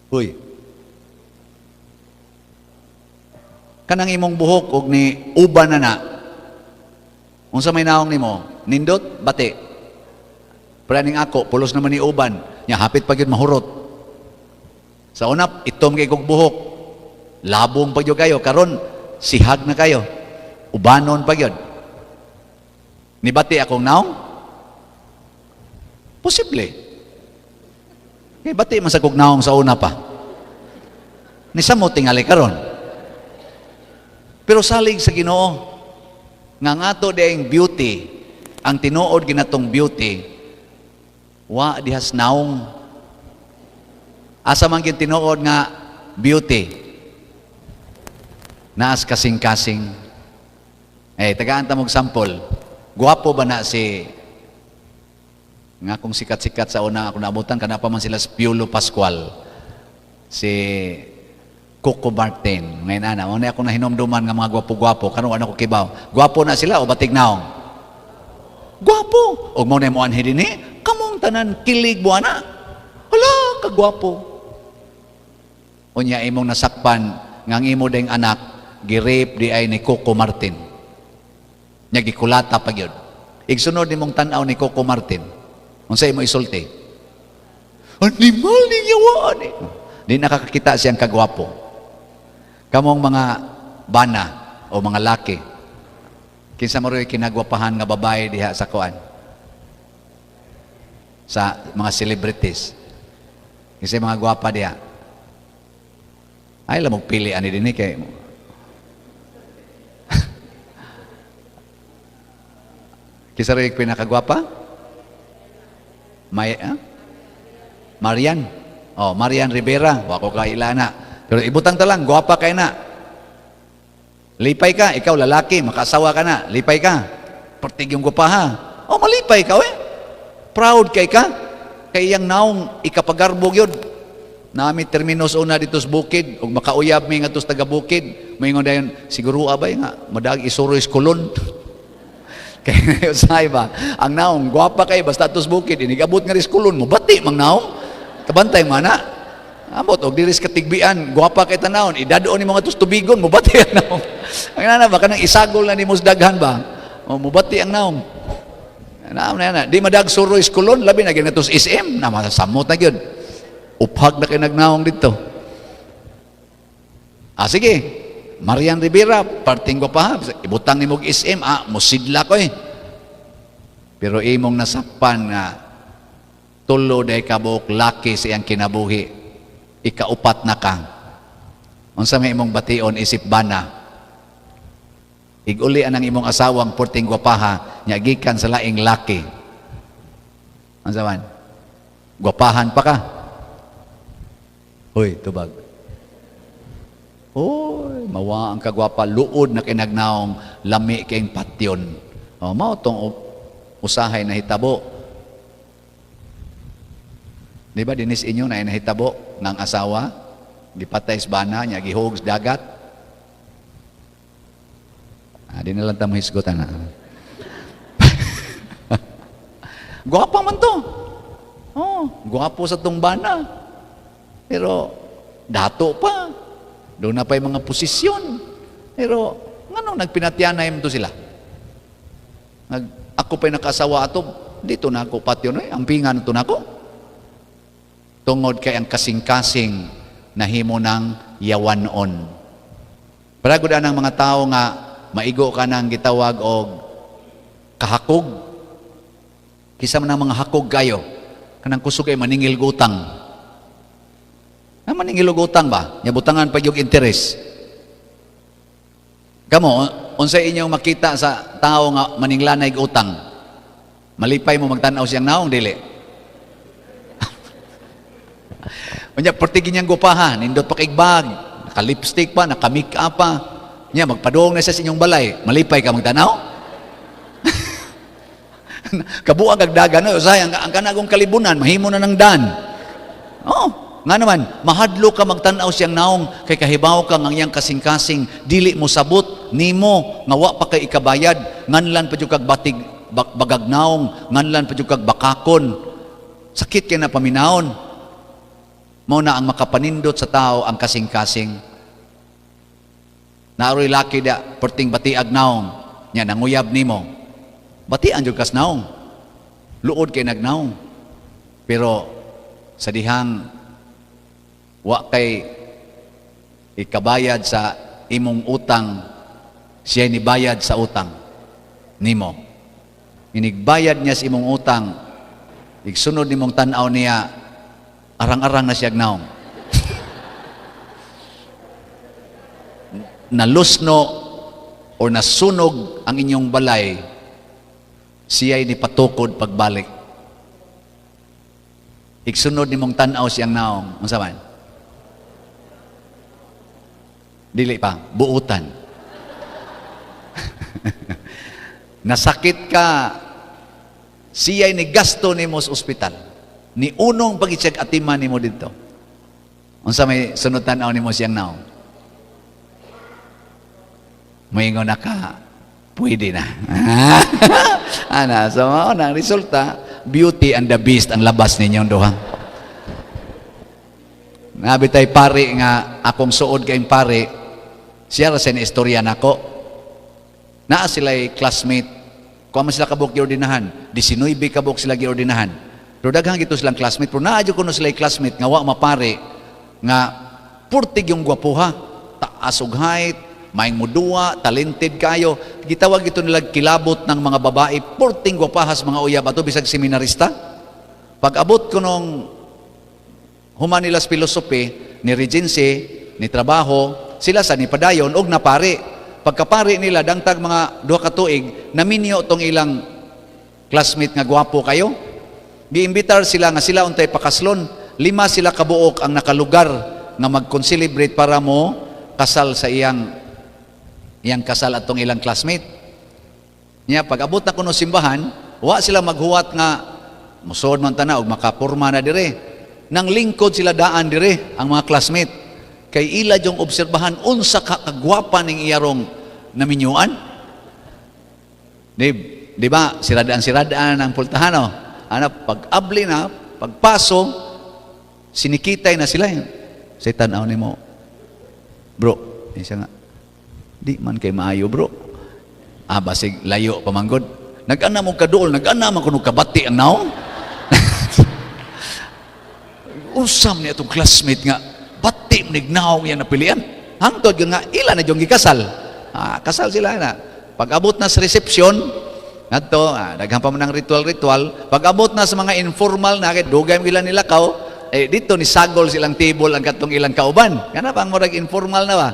Uy. Kanang imong buhok og ni uban na. Unsa may naong nimo? Nindot bati. Praning ako pulos naman ni uban, nya hapit pa gyud mahurot. Sa unap itom kay kog buhok. Labong pa gyud kayo karon sihag na kayo. Ubanon pa gyud. Nibati akong naong? Posible. Kay bati man sa kog naong sa una pa. Ni samo tingali karon. Pero salig sa Ginoo nga ngato daing beauty, ang tinuod ginatong beauty, wa dihas naong. Asa man gyud tinuod nga beauty? Naas kasing-kasing. Tagaan ta mog sample. Guwapo ba na si nga kung sikat-sikat sa una ako naabutan, kana pa man sila si Piolo Pascual, si Coco Martin, ngayon ana, una ako nahinomduman nga mga gwapo-gwapo, karon ano ko kibaw, gwapo na sila o batig naong? Gwapo! O mo na mo anhi din kamong tanan kilig mo ana, hala, kagwapo. Unya imong nasakpan, ngang imo ding anak, girip di ay ni Coco Martin. Nya gikulata pa gyud. Igsunod nimong tan-aw ni Coco Martin. Unsay mo isulti? Animal ninyo ani. Di nakakakita siyang kagwapo. Kamong mga bana o mga laki. Kinsa mo rin kinagwapahan nga babae diha sa kuan? Sa mga celebrities. Kinsa mga gwapa diha? Ay lamog pili ani dinhi kay Kinsa rin pinakagwapa? Marian. Oh, Marian Rivera. Wako ka ilana. Pero ibutang ta lang, gwapa kay na. Lipay ka, ikaw lalaki, makasawa ka na. Lipay ka. Pertig yung gwapa ha. Oh, malipay ka Proud kay ka. Kay yang naong ikapagarbog yun. Nami terminos una dito sa bukid, ug makauyab mi nga tos taga bukid. Moingon dayon siguro abay nga madag isuroy sa kulon. Kay usay ba, ang naong gwapa kay basta tos bukid inigabot nga ris kulon mo bati mang naong. Kabantay mana. Amot og diri sa katigbian, gwapa kay tanawon, idadoon nimo nga tos tubigon mo bati ang naong. Ang nana ba kanang isagol na nimo sa daghan ba? O mo bati ang naong. Naam na di madag suroy sa kulon labi na gyud tos SM na masamot na gyud. Uphag na kayo nagnaong dito. Sige. Marian Rivera, parting ko pa. Ibutang ni mong SM. Musidla ko Pero imong nasakpan nga tulo day kabuk laki siyang kinabuhi. Ikaupat na ka. Unsa may imong bation isip bana. Iguli ang imong asawang porting gwapaha nya gikan sa laing laki. Unsa man? Gwapahan pa ka. Hoy, tubag. Hoy, mawa ang kagwapa, luod na kinagnaong lami kayong patyon. Mao tong usahay na hitabo. Di ba, dinis inyo na nahitabo ng asawa, gipatay sa bana, niya gihog sa dagat. Di na lang tamo hisgotan na. Gwapa man to. Gwapo sa tong bana. Pero, dato pa. Doon na pa yung mga posisyon. Pero, ngano nagpinatyanay mo to sila? Ako pa'y nakasawa ato, dito na ako patyon, ampingan ito na ako. Tungod kay ang kasing-kasing nahimo ng yawanon. Paragod ang mga tao nga, maigo ka ng gitawag o kahakog. Kisa man ang mga hakog kayo, kanang kusog ay maningil gutang. Maningil utang ba? Nyabutangan pa yung interes. Kamo, unsay inyong makita sa tao nga maninglanay utang? Malipay mo magtanaw siyang naong dili. Unya pertigin niyang gupahan, nindot pa kaigbag, naka-lipstick pa, naka-make-up pa. Nya magpadong na sa inyong balay, malipay ka magtanaw? Kabuag agdagan, usay ang kanagong kalibunan, mahimo na ng dan. Nga naman, mahadlo ka magtanaw siyang naong kay kahibaw ka ng iyang kasing-kasing dili mo sabot nimo nga wa pa kay ikabayad nganlan pa jud kag batig bagagnaong nganlan pa jud kag bakakon sakit kay na paminawon mao na ang makapanindot sa tao ang kasing-kasing naaroy laki da perting batiag naong nya nanguyab nimo batian jud kas naong luod kay nagnaong pero sa dihang wa kay ikabayad sa imong utang siya ni bayad sa utang nimo inigbayad niya sa imong utang igsunod nimong tan-aw niya arang-arang na siya gnaong nalusno o nasunog ang inyong balay siya'y ni patukod pagbalik igsunod nimong tan-aw siyang naong unsa man dili pa, buutan. Nasakit ka, siya'y ni gasto ni mo sa ospital. Ni unong pag-check atiman ni mo dito. Unsa may sunod tanaw ni mo siyang naong? Moingon na ka, pwede na. Ana, so ang resulta, Beauty and the Beast ang labas ninyong duha. Nabitay pare nga, akong suod kayong pare, siya ra sa istorya nako. Naa sila'y classmate. Kuha man sila kabuk giordinahan. 19 kabuk sila giordinahan. Pero daghang gito silang classmate. Pero naa jud kuno sila'y classmate nga wa mapare nga purtig yung gwapuha. Taas og height, maing mudua, talented kayo. Gitawag ito nila kilabot ng mga babae. Purting gwapahas mga uyab ato bisag seminarista. Pag abot ko nung Humanilas Philosophy ni Regency ni trabaho sila sa nipadayon og napari pagkapari nila dangtag mga 2 ka tuig naminyo tong ilang classmate nga gwapo kayo Giimbitar sila nga sila untay pakaslon. 5 sila kabuok ang nakalugar nga mag-concelebrate para mo kasal sa iyang kasal atong ilang classmate. Nya pag abot na kuno simbahan, wa sila maghuwat nga musod man tana og makapurma na dire. Nang lingkod sila daan dire ang mga classmate. Kay ila jong obserbahan unsa ka kagwapa ning iyarong naminyuan. Di ba? Siradaan ang pultahan, no? Ano, pag-abli na, pagpaso, sinikitay na sila. Say, tanaw ni mo, bro, siya nga, di man kay maayo, bro. Basig, layo, pamanggod. Nag-ana mo kadool, nag-ana mo kuno kabati ang naong. Usam niya itong classmate nga, bati manignaw yan napilian. Hangtod yun nga, ilan na yung gikasal. Kasal sila na. Pag-abot na sa reception, nato, daghang pa man ng ritual-ritual. Pag-abot na sa mga informal na, dugay mo ilan nilakaw, dito ni sagol silang table ang katong ilang kauban. Kana pa ang murag informal na ba?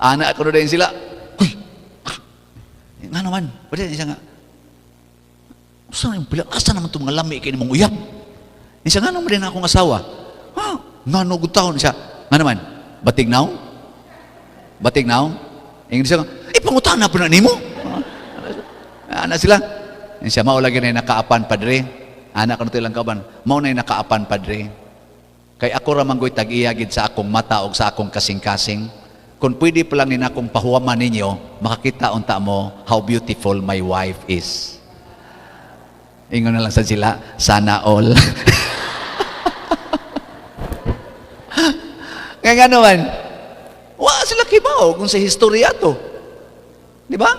Anak ako na din sila, uy, nga naman, pwede siya nga, saan yung pila, asa naman itong mga lami kayo mong uyab? Siya nga naman din akong asawa. Nga no, gutahon siya. Nga naman, batig now? Batig now? Ingin siya nga, pangutahan na po na ni mo. Anak sila. Siya, maulagi na yung nakaapan, padre. Anak ko na ilang kauban, mao na yung nakaapan, padre. Kay ako ramanggoy tag-iyagid sa akong mata o sa akong kasing-kasing. Kung pwede pa lang din akong pahuwaman ninyo, makakita unta mo how beautiful my wife is. Ingon na lang sa sila, sana all. Kaya nga naman, sila kibaw kung sa historya to. Di ba?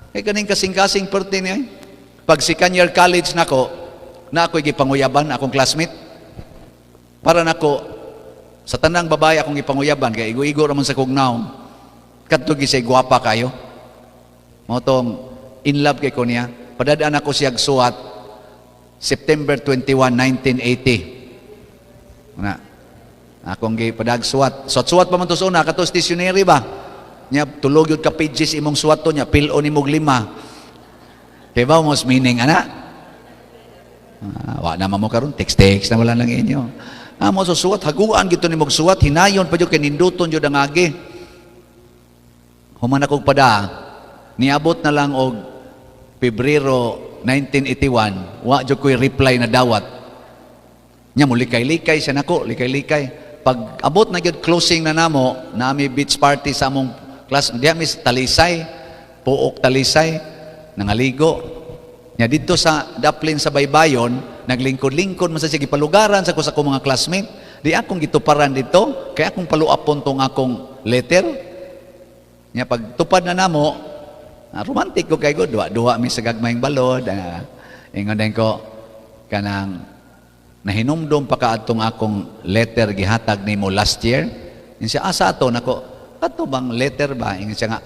Kaya kaning kasing-kasing parte niya. Pag second year college na ako'y gipanguyaban, akong classmate. Para nako, sa tanang babae akong gipanguyaban, kaya igo-igo naman sa kugnaw. Kadto gisay gwapa kayo. Motong in love kay ko niya. Padadaan ako siyag suwat September 21, 1980. Na akong gipadag suwat. Suwat pa man to sa una, kato stationary ba? Nya tulog yun ka pages imong suwat to nya, pilo ni mog 5. Kaya ba most meaning, ana? Wa naman mo karon, text na wala lang inyo. Mo so suwat, haguan gito ni mog suwat, hinayon pa yun, kininduton yun ang agi. Human akong pada, niabot na lang og Pebrero 1981, wa jud ko'y reply na dawat. Nya mo likay-likay siya nako, likay-likay. Pag abot na gyud closing na namo, nami beach party sa among class, diha mis Talisay, Puok Talisay, nangaligo. Nya dito sa Daplin sa Baybayon, naglingkod-lingkod man sa sige palugaran sa ko mga classmate. Di akong gituparan dito, kaya akong paluapon tong akong letter. Nya pag tupad na namo, romantic ko kay go, duwa mi sa gagmayng balod. Ingon din ko kanang nahinumdom pa kaadtong akong letter gihatag nimo last year. Ingon siya, asa ato nako, ato bang letter ba? Ingon siya nga,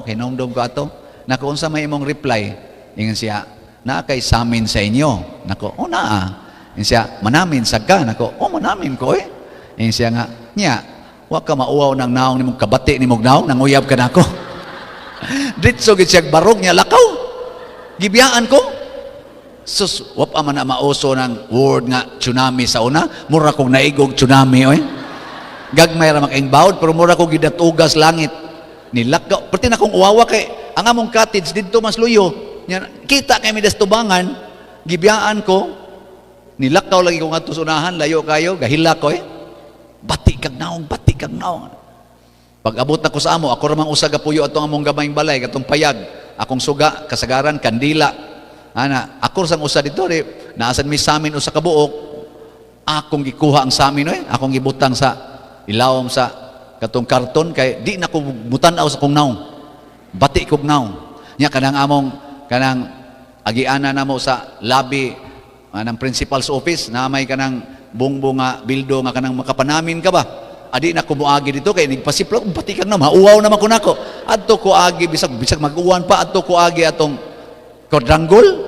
hinumdom ko ato. Nako, unsa may imong reply? Ingon siya, na kay samin sa inyo. Nako, naa. Ingon siya, manamin sagka. Nako, manamin ko Ingon siya nga, nya, wa ka mauwaw ng naong nimong kabati nimong naong, nanguyab ka na ako. Ditso gid siya barog niya lakaw. Gibiyaan ko. Sus, wapa man na mauso ng word nga tsunami sa una. Mura kong naigog tsunami, Gagmay ra maka-inbound, pero mura kong gidatugas langit. Nilakaw. Pati na kong uwawa kay, ang among cottage dito mas luyo. Kita kay midas tubangan, gibiyaan ko, nilakaw lagi kong ato sunahan, layo kayo, gahila ko Bati kag naong. Pag abot na ko sa amo, ako ramang usag apuyo atong among gamayng balay, katong payag, akong suga, kasagaran, kandila. Ako sang usa dito, naasan mi samin usa ka buok, akong gikuha ang samin, akong gibutang sa ilawom sa katong karton, kay di na ko butanaw sa kong naong. Bati kog naong. Nya kanang among, kanang agiana na mo sa lobby ng principal's office, na may kanang bungbong nga bildo nga kanang makapanamin ka ba? Adi na ko muagi dito kay nigpasiplo bati kag na mauwaw naman ko nako. Adto ko agi bisag mag-uwan pa adto ko agi atong quadrangle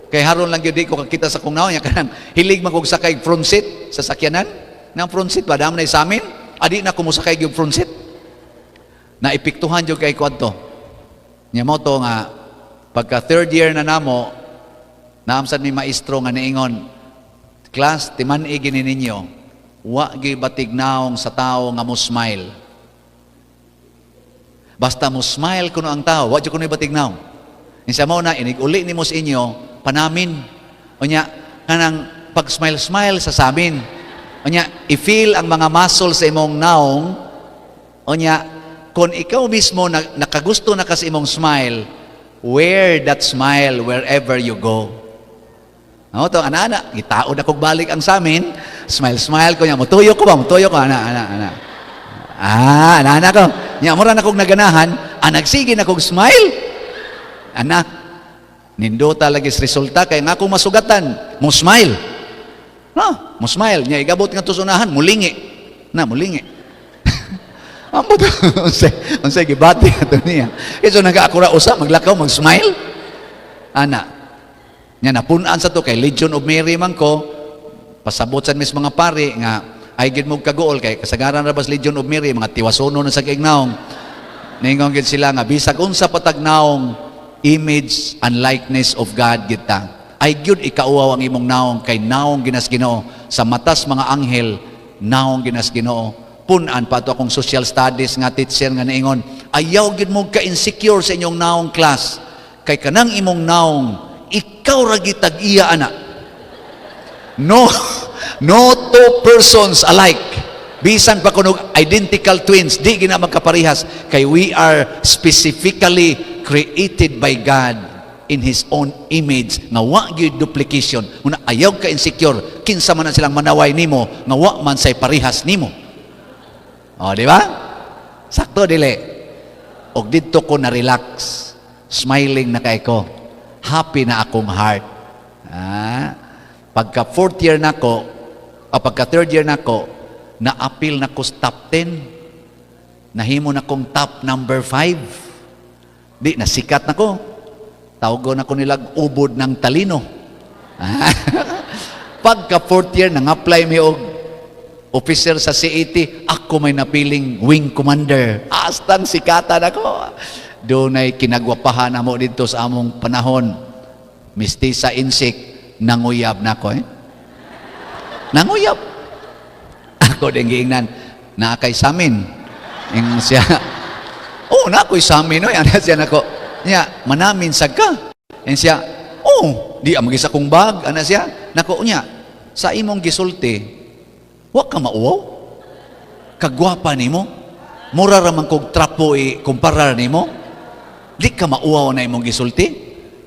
kay haron lang gyud di ko kakita sa kung naon nya kanang hilig man kog sakay front seat sa sakyanan. Nang front seat ba dam na sa amin? Adi na ko musakay gyud front seat. Naipiktuhan jud kay kwadto. Nya mo to nga pagka third year na namo naamsan mi maestro nga niingon, Class, timan-i gini ninyo, wa gyud batignaong sa tao nga mo smile. Basta mo smile kuno ang tao, wa gyud kuno batignaw. Insa mo na inig-uli nimo sa inyo, panamin. Unya, kanang pag-smile-smile sa samin. Unya, i-feel ang mga muscle sa imong naong. Unya, kung ikaw mismo nakagusto na ka sa imong smile, wear that smile wherever you go. No, to ana, gitaod akong balik ang samin, smile ko niya, mutuyo ko, ana. Ana ko. Nya mura na kog naganahan, nagsige na kog smile. Anak, nindo talaga is resulta kay nga akong masugatan, mo smile. No, mo smile nya igabot nga tusunahan, mulingi. Mulingi. Amo to, unsay gibati ato niya. Iso nagaakura usa maglakaw mag-smile. Ana, nya napunan sa to kay Legion of Mary man ko, pasabot sa mis mga pari nga ay gid mo kagool kay kasagaran ra bas Legion of Mary mga tiwasono na sa kaignaong. Ningon gid sila nga bisag unsa patagnaong image and likeness of God gid ta. Ay gyud ikauaw ang imong naong kay naong ginas Ginoo sa matas mga anghel, naong ginas Ginoo. Punan pa to akong social studies nga teacher nga niingon, ayaw gid mo ka-insecure sa inyong naong class kay kanang imong naong ikaw ra gitag-iya ana. No two persons alike. Bisan pa kuno identical twins, di gina magkaparehas kay we are specifically created by God in His own image nga wa gyud duplication. Una ayaw ka insecure kinsa man na silang manaway nimo nga wa man say parehas nimo. O di ba? Sakto dili. Og didto ko na relax. Smiling na kay ko. Happy na akong heart. Pagka fourth year na ko, o pagka third year na ko, na-appeal na ko sa top 10. Nahimo na kong top number 5. Di, nasikat na ko. Tawgo na ko nilag ubod ng talino. Pagka fourth year, nang-apply mi og officer sa CAT, ako may napiling wing commander. Astang sikatan ako. Doon ay kinagwapahan na mo dito sa among panahon. Mistisa insik, nanguyab na ako Nanguyab. Ako din giingnan, naakay sa amin. Yung siya, nakoy sa amin. Ano siya nako? Niya, manamin sag ka. Yung siya, di amagisa kong bag. Ano siya? Nako niya, sa imong gisulti, wa ka mauwaw. Kagwapa nimo. Mura raman kog trapo kumparar nimo. Di ka mauwaw na imong gisulti.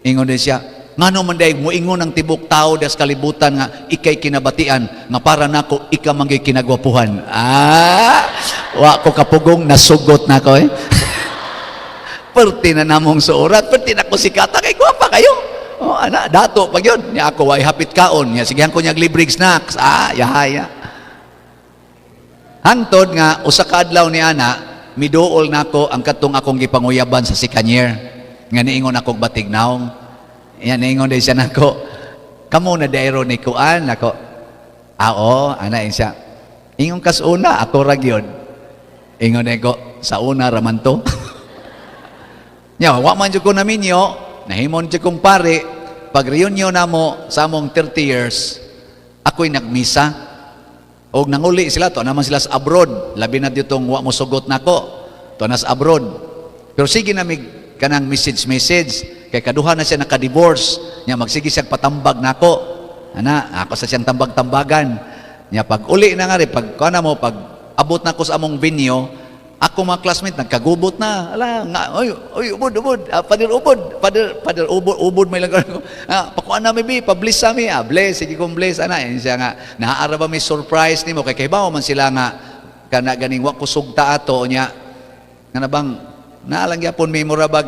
Ingon din siya, ngano man day moingon ang tibok tao das kalibutan nga ikay kinabatian nga para nako ika manggay kinagwapuhan. Wa ko kapugong nasugot nako Perti na namong suorat, perti na ko sikata kay gwapa kayo. Ana, dato pag yun. Niya ako ay hapit kaon. Niya sigihan ko niyag libreng snacks. Yahaya. Hantod nga, usa ka adlaw ni ana, miduol nako ang katong akong gipanguyaban sa sikanier. Nga niingon akong batignaong. Yan, niingon din siya nako. Kamo na dairo ni kuan nako. Ana siya. Ingon kas una, ako ragyod. Ingon ko, sa una raman to. Nya, wa man jud ko naminyo, nahimon jud kong pare, pag reunion namo sa among 30 years, ako'y nagmisa. Og nanguli sila to, naman sila sa abroad. Labi na ditong wa mo sugot nako. To nas abroad. Pero sige na mig kanang message kay kaduha na siya naka-divorce. Nya magsige siya patambag nako. Ako sa siyang tambag-tambagan. Nya pag uli na nga rin, pag abot na ko sa among venue, ako mga classmate nagkagubot na. Ubod. Pader ubod may lang ko. Pakuan na mi pa-bless sa mi. Bless, sige kong bless siya nga naara ba may surprise nimo kay bawo man sila nga kana ganing wa ko sugta ato nya. Nga bang naalang gyapon may murabag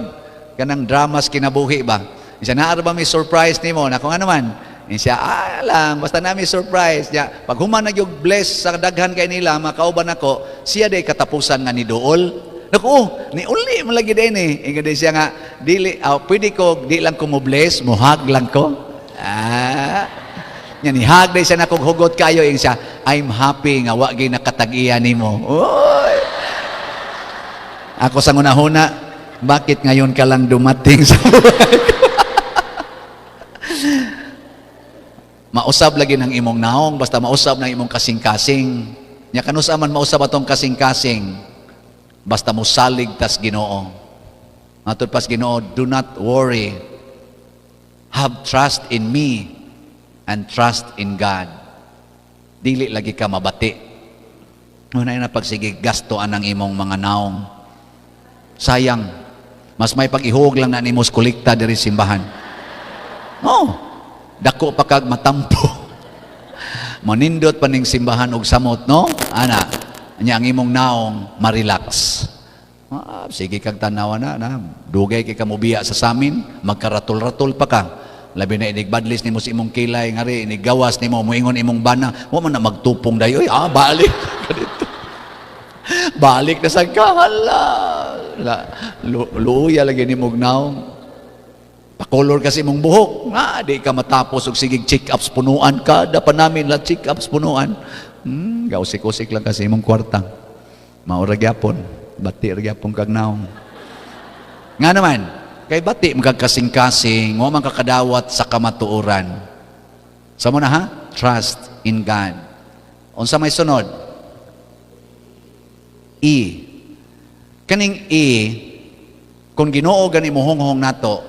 kanang dramas kinabuhi ba. Siya naara ba may surprise nimo nako nga naman. Siya, lang, basta namin surprise niya. Pag human na yung bless sa daghan kay nila, makauban ako, siya day katapusan nga ni Dool. Naku, ni uli mo lagi din Inga din siya nga, pwede ko, di lang ko mo bless, muhag lang ko. Yan, ihag din siya na kung hugot kayo, siya, I'm happy nga wagi nakatag-iya ni mo. Ako sa una-huna, bakit ngayon ka lang dumating sa buhay ko? Mausab lagi ng imong naong, basta mausab ng imong kasing-kasing. Nya kanusa man mausab atong kasing-kasing, basta mosalig tas Ginoo. Matod pas Ginoo, do not worry. Have trust in me and trust in God. Dili lagi ka mabati. Una na pagsige gastoan ang imong mga naong. Sayang, mas may pag-ihog lang na nimos kolekta diri simbahan. Oh, dako pa kag matampo. Manindot pa ning simbahan og samot, no? Ana, nya ang imong naong marelax. Sige kag tanawa na, dugay kay kamubiya sa samin, magkaratul-ratul pa ka. Labi na inigbadlis nimo sa imong kilay, ngari inigawas nimo, muingon imong bana, wa man na magtupong dayoy, balik. Balik na sa kahala. Luya lagi nimo og naong. Pakolor kasi mong buhok. Di ka matapos og sigig check-ups punuan ka. Dapat namin lang check-ups punuan. Gausik-usik lang kasi mong kwarta. Maura gyapon. Bati ra gyapon kag naong. Nga naman, kay bati magkasing-kasing, wa man kakadawat sa kamatuoran. Sa mo na ha? Trust in God. Unsa may sunod? E. Kaning E, kung Ginoo gani mohonghong nato,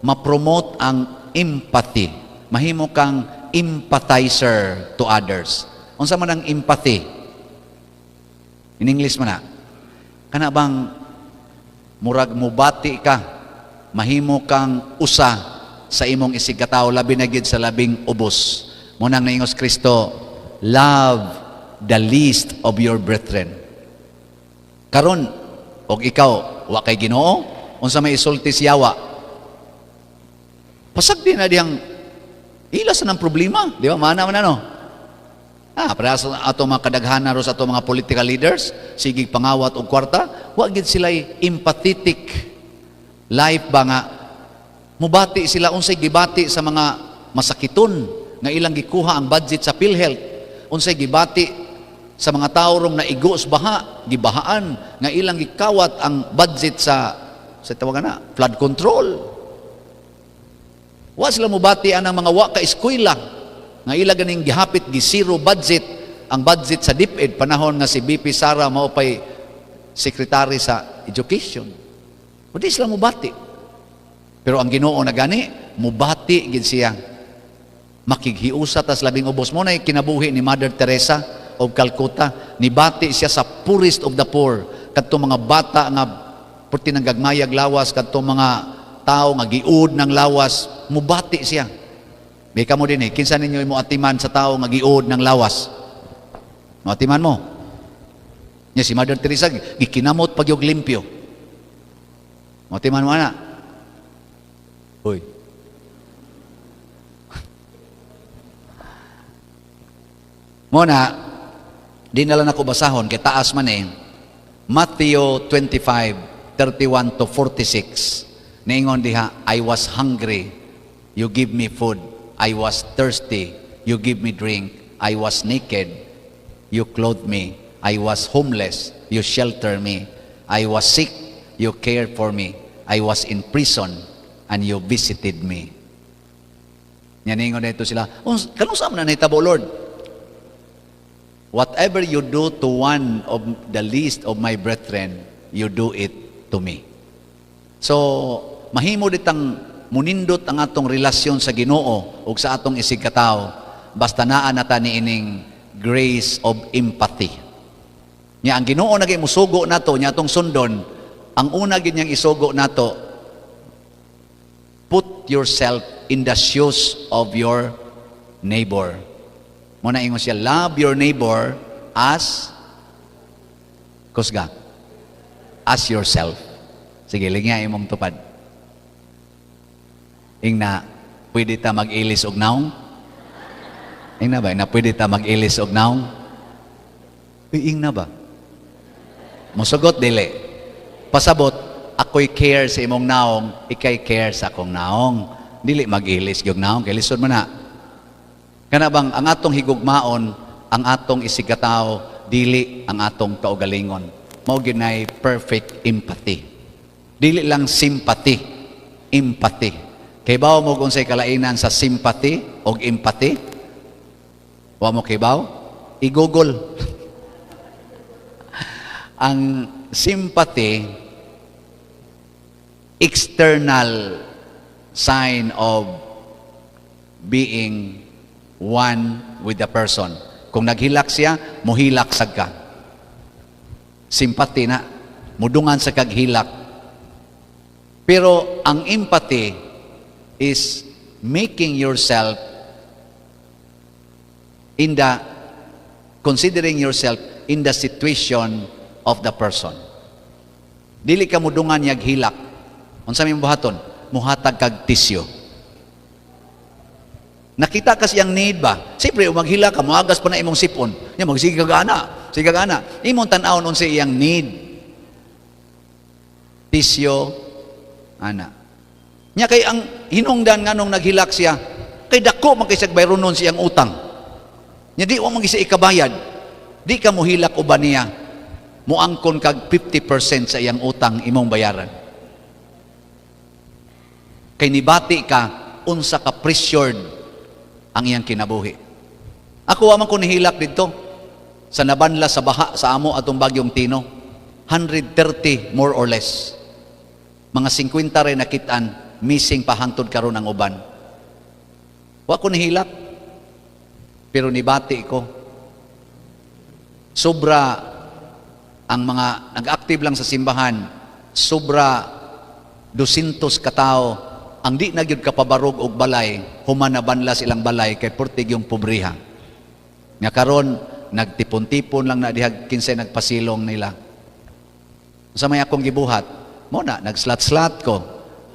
ma-promote ang empathy. Mahimo kang empathizer to others. Unsa man ang empathy? In English man na. Kana bang murag mubati ka, mahimo kang usa sa imong isigataw labi na gid sa labing ubos. Munang naingos Kristo, love the least of your brethren. Karon og ikaw wa kay Ginoo, unsa may isulti siyawa? Pasagdi na diyang ilas ng problema, di ba? Mana man ano? Para sa ato mga kadaghanan sa ato mga political leaders, sigig pangawat og kwarta, wa gid sila empathetic life ba nga mubati sila unsay gibati sa mga masakiton nga ilang gikuha ang budget sa PhilHealth, unsay gibati sa mga tawo rong naigo sa baha, gibahaan nga ilang gikawat ang budget sa tawagan na flood control. Wa sila mubati anang mga wa ka eskwela nga ila ganing gihapit gi zero budget ang budget sa DepEd panahon nga si BP Sara mao pay secretary sa education. Di sila mubati. Pero ang Ginoo na gani mubati gid siya. Makighiusa tas labing ubos mo na kinabuhi ni Mother Teresa of Calcutta, nibati siya sa poorest of the poor, kadto mga bata nga puti nang gagmayag lawas, kadto mga tao nga giud ng lawas, mubati siya. Bika mo din kinsa ninyo imo atiman sa tao nga giud ng lawas? No atiman mo. Nya si Mother Teresa gikinamot pag yung limpyo. No atiman mo ana. Hoy. Muna, di na lang ako basahon kay taas man Matthew 25:31 to 46. Ningon diha, I was hungry, you give me food. I was thirsty, you give me drink. I was naked, you clothed me. I was homeless, you shelter me. I was sick, you cared for me. I was in prison, and you visited me. Yan ingon dito sila, kanusam na nahitabo, Lord? Whatever you do to one of the least of my brethren, you do it to me. So, mahimo ditang munindot ang atong relasyon sa Ginoo ug sa atong isigkataw basta naa nata niining grace of empathy. Nya ang Ginoo nagay musugo nato nya atong sundon, ang una gid niyang isugo nato, put yourself in the shoes of your neighbor. Muna ingon siya, love your neighbor as kusga, as yourself. Sige, lingya imong tupad. Ingna, pwede ta mag-ilis og naong? Ingna ba? Na pwede ta mag-ilis og naong? Ingna ba? Musugot dili. Pasabot, ako'y care sa imong naong, ikay care sa akong naong. Dili mag-ilis og naong, kay lisod man na. Kana bang ang atong higugmaon, ang atong isigataw, dili ang atong kaugalingon. Mao ginay perfect empathy. Dili lang sympathy, empathy. Kay bawo mo kung say kalainan sa sympathy o empathy, Wa mo kibaw? I-google. Ang sympathy, external sign of being one with the person. Kung naghilak siya, muhilak sad ka. Sympathy na, mudungan sa kaghilak. Pero ang empathy is making yourself considering yourself in the situation of the person. Dili ka mudungan yag hilak. Unsa may buhaton? Muhatag kag tisyo. Nakita kasi ang need ba? Siyempre, maghila ka, muagas pa na imong sipon. Nya magsige kag ana. Sige kag ana. Imong tan-awon unsa iyang need. Tisyo, ana. Nya kay ang hinungdan nganong naghilak siya, kay dako man kay sag bayronon siyang utang. Nya di wa man gisa ikabayad. Di ka muhilak uban niya. Muangkon kag 50% sa iyang utang imong bayaran. Kay nibati ka unsa ka pressured ang iyang kinabuhi. Ako wa man ko nihilak didto sa nabanla sa baha sa amo atong Bagyong Tino. 130 more or less. Mga 50 rin nakitaan, missing pa hangtod karon ang uban. Wa ko nihilak. Pero nibati ko. Sobra ang mga nag-active lang sa simbahan, sobra 200 katao ang di na gyud kapabarog og balay, human na banla silang balay kay portig yung pobriha. Nga karon nagtipon-tipon lang na dihag kinsay nagpasilong nila. Sa may akong gibuhat, mo na nag-slot ko,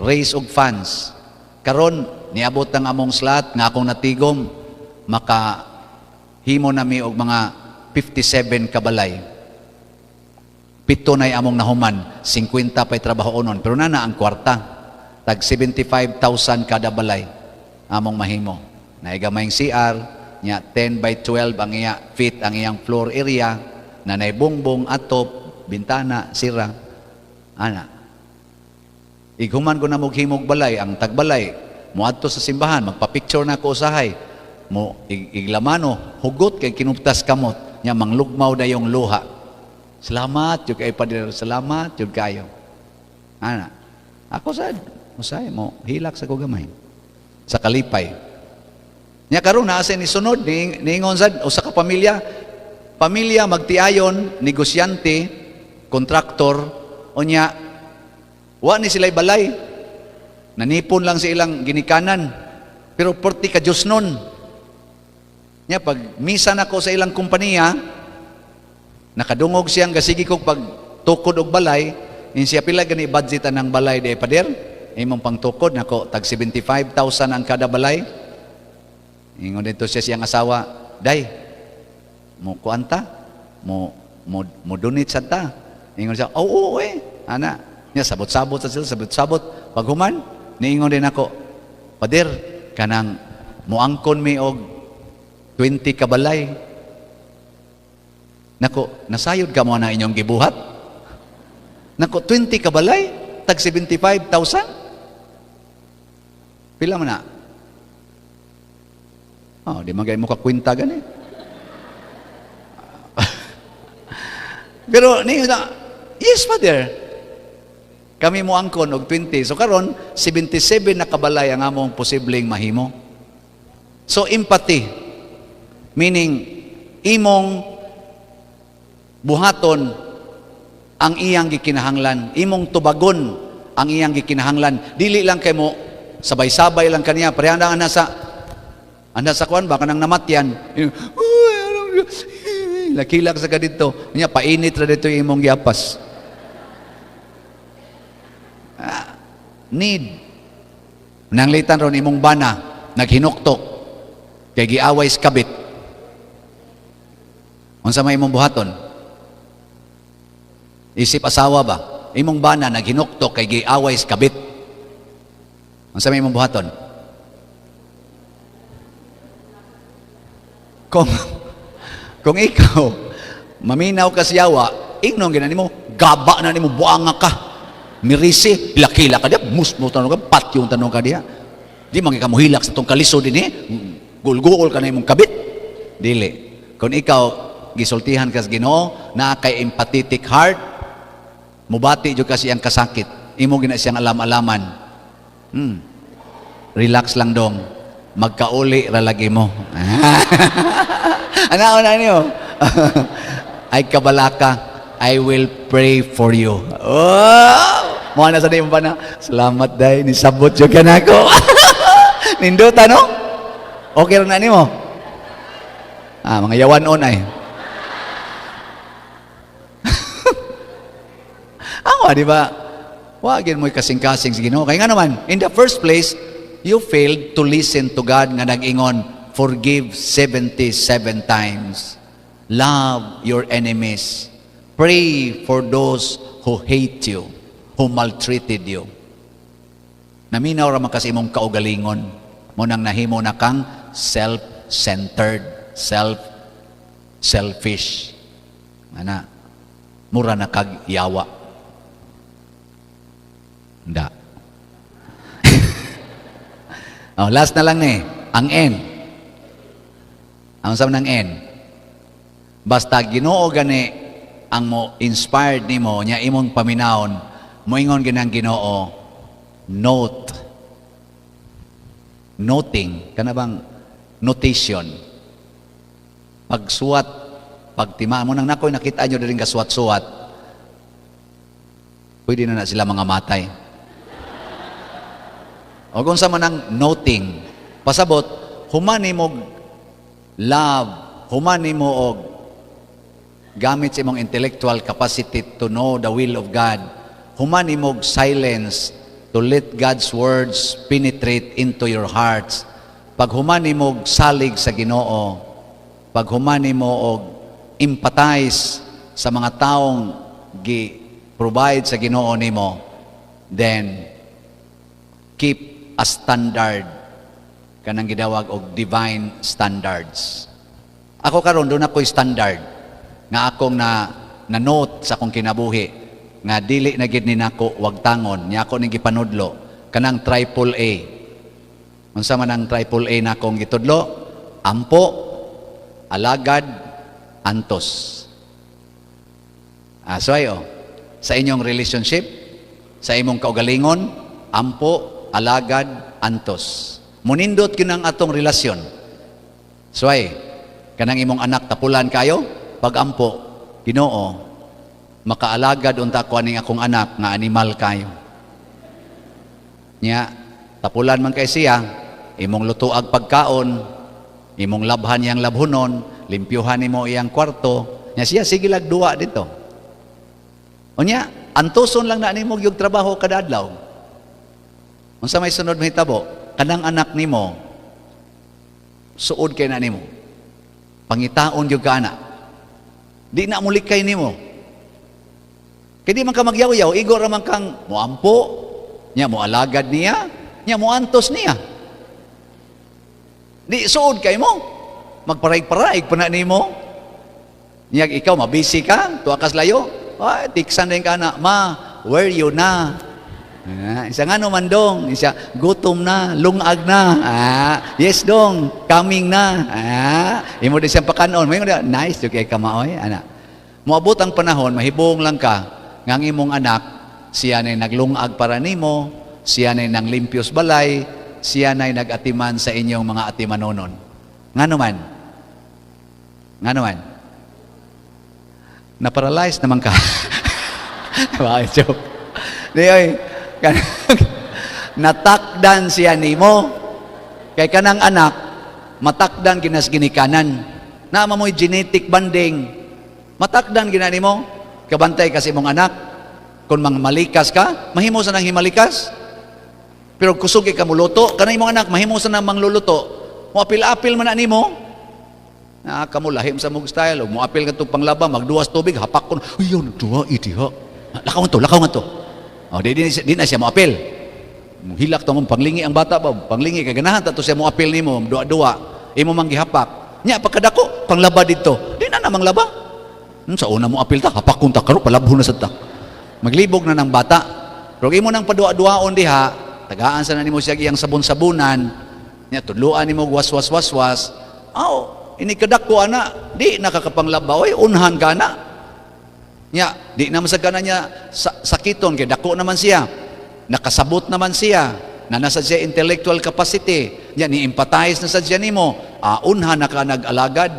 raise og funds. Karon niabot ang among slot nga akong natigom, maka himo na mi og mga 57 kabalay. 7 na among nahuman, 50 pa'y trabahoon. Pero na ang kwarta, tag 75,000 kada balay among mahimo. Naigamayng CR, nya 10 by 12 ang iya feet ang iyang floor area, na naibongbong, atop, bintana, sira. Ana. Ighuman ko na mughimog balay, ang tagbalay, muadto sa simbahan, magpa-picture na ko usahay, mo iglamano, hugot kay kinuptas kamot, nya manglugmaw na yung luha. Salamat, yung kayo Pader, salamat, yung kayo. Ana, ako sad, musay mo, hilak sa kugamay. Sa kalipay. Nya karon naa sa ni sunod, niingon sad, o sa kapamilya, pamilya magtiayon, negosyante, kontraktor, o nya, wa ni sila'y balay, nanipon lang sa ilang ginikanan, pero porti ka Diyos nun. Nya, pag misa na ko sa ilang kumpanya, nakadungog siyang gasigi kog pag tukod og balay, in siya pila gani budgetan ng balay de Pader, imong pang tukod nako tag 75,000 ang kada balay. Ingon dito siya siyang asawa, day mo kuanta, mo donate sa ta. Ingon siya, oo ana. Nya sabot-sabot sa sila, sabot-sabot. Pag human, niingon din ako, Pader, kanang muangkon mi og 20 ka balay. Nako, nasayod ka mo na inyong gibuhat? Nako, 20 kabalay? Tag 75,000? Pila mo na? Oh, di magay mo kakwinta gani. Pero, yes, Father. Kami mo angkon og 20. So, karon 77 na kabalay ang among posibleng mahimo. So, empathy. Meaning, imong buhaton ang iyang gikinahanglan, imong tubagon ang iyang gikinahanglan. Dili lang kay mo sabay-sabay lang kaniya, parehang anda sa kuan ba kanang namatyan. Lakilak sa kadito, niya painit ra dito imong giapas. Need. Nanglitan ron imong bana, naghinuktok kay giaway sa kabit. Unsa may imong buhaton? Isip asawa ba? Imong bana naghinuktok kay giaway sa kabit. Ang sa may imong buhaton? Kung ikaw maminaw ka sa yawa, ingnon gina nimo, gaba na nimo, buanga ka. Mirisi, hilak-hilak ka diya, musmo tanong ka, patyong tanong ka diya. Di man ka muhilak sa tong kaliso din gulgul ka na imong kabit. Dili. Kung ikaw gisultihan ka sa Ginoo, na kay empathetic heart, mubati jud kasi ang kasakit. Imo gina siyang alam-alaman. Relax lang dong. Magkauli ra lagi mo. Ano na niyo? Ay kabalaka, I will pray for you. Oh! Mo na sa mo pa na. Salamat day, nisabot jud ka nako. Ninduta no? Okay ra na nimo. Mga yawan on ay. Ako, di ba? Wagin mo'y kasing-kasing sa Ginoo. Kaya nga naman, in the first place, you failed to listen to God nga nag-ingon, forgive 77 times. Love your enemies. Pray for those who hate you, who maltreated you. Naminaw raman kasi imong kaugalingon. Mo nang nahimo na kang self-centered, selfish. Ana, mura na kag yawa. Hindi. Last na lang ang N. Ang sabi ng N. Basta Ginoo gani ang mo inspired nimo nya imong paminawon, moingon ginang Ginoo, noting, kana bang notation. Pagsuwat, pagtima mo nang nakoy nakita nyo din kasuwat-suwat, pwede na sila mga matay. O kung sa manang noting, pasabot, humani mo love, humani mo og gamit sa imong intellectual capacity to know the will of God, humani mo silence to let God's words penetrate into your hearts. Pag humani mo salig sa Ginoo, pag humani mo og empathize sa mga taong gi-provide sa Ginoo nimo, then keep a standard kanang gidawag og divine standards. Ako karon doon ako'y standard nga akong na-note sa akong kinabuhi nga dili na gid ni nako wag tangon nya ako ning gipanudlo kanang triple A. Unsa man ang triple A na akong gitudlo? Ampo, alagad, antos. So ayo, sa inyong relationship, sa imong kaugalingon, ampo, alagad, antos. Munindot kinang atong relasyon. So ay, kanang imong anak tapulan kayo, pag ampo, Ginoo, makaalagad unta ko aning akong anak nga animal kayo. Nya, tapulan man kay siya, imong lutuag pagkaon, imong labhan yang labhunon, limpyuhan nimo iyang kwarto, nya siya sige lag duwa dito. Unya, antuson lang na nimo yung trabaho kada adlaw. Unsa may sunod mahitabo, kanang anak nimo suod kay na nimo. Pangitaon gyud ka ana. Di na mulikay nimo. Kay di man ka magyaw-yaw, igor ra man kang moampo, nya mo alagad niya, nya mo antos niya. Di suod kay mo. Magparaig-paraig pa na nimo. Nya ikaw mabisi ka, tuwa kas layo. Ay, tiksan din ka na, ma, where you na? Isa nga naman dong, isa, gutom na, lungag na. Yes dong, coming na. Imo din siyang pakanon. May nice, yung kay kamaoy. Moabot ang panahon, mahibong lang ka, ngang imong anak, siya na'y naglungag para nimo, siya na'y nang limpios balay, siya na'y nag-atiman sa inyong mga atimanonon. Nga naman, na-paralyze naman ka. Bakit joke? Di oy, natakdan siya nimo. Kay kanang anak, matakdan kinas ginikanan. Naama mo'y genetic banding. Matakdan ginani mo. Kabantay kasi mong anak. Kung malikas ka, mahimo sa nang himalikas. Pero kusugi ka muluto, kanay mong anak, mahimo sa nang mangluluto. Muapil-apil man na nimo. Kamulahim sa mong style. Muapil ka itong panglaba, magduwas tubig, hapak ko. Ayun, duwa, itiha. Lakaw nga to. Di na siya muapil. Hilak to mong panglingi ang bata ba? Panglingi, kaganahan to siya muapil ni mo, duwa-duwa. Imo manggihapak. Nya, pagkadako, panglaba dito. Di na namang laba. Sa una mo apil ta, hapak kong takaro, palabho na sa ta. Maglibog na ng bata. Pero imo nang padua-duaon diha, tagaan sa na nimo siya iyang sabon-sabunan, nya tudluan nimo was-was-was-was. ini kadako ana, di nakakapanglabaw, ay unhan ka na. Nya, di naman sa gana niya sakiton, kaya dako naman siya. Nakasabot naman siya, na nasa siya intellectual capacity. Nya, ni-empathize na sa siya nimo, unhan na ka nag-alagad.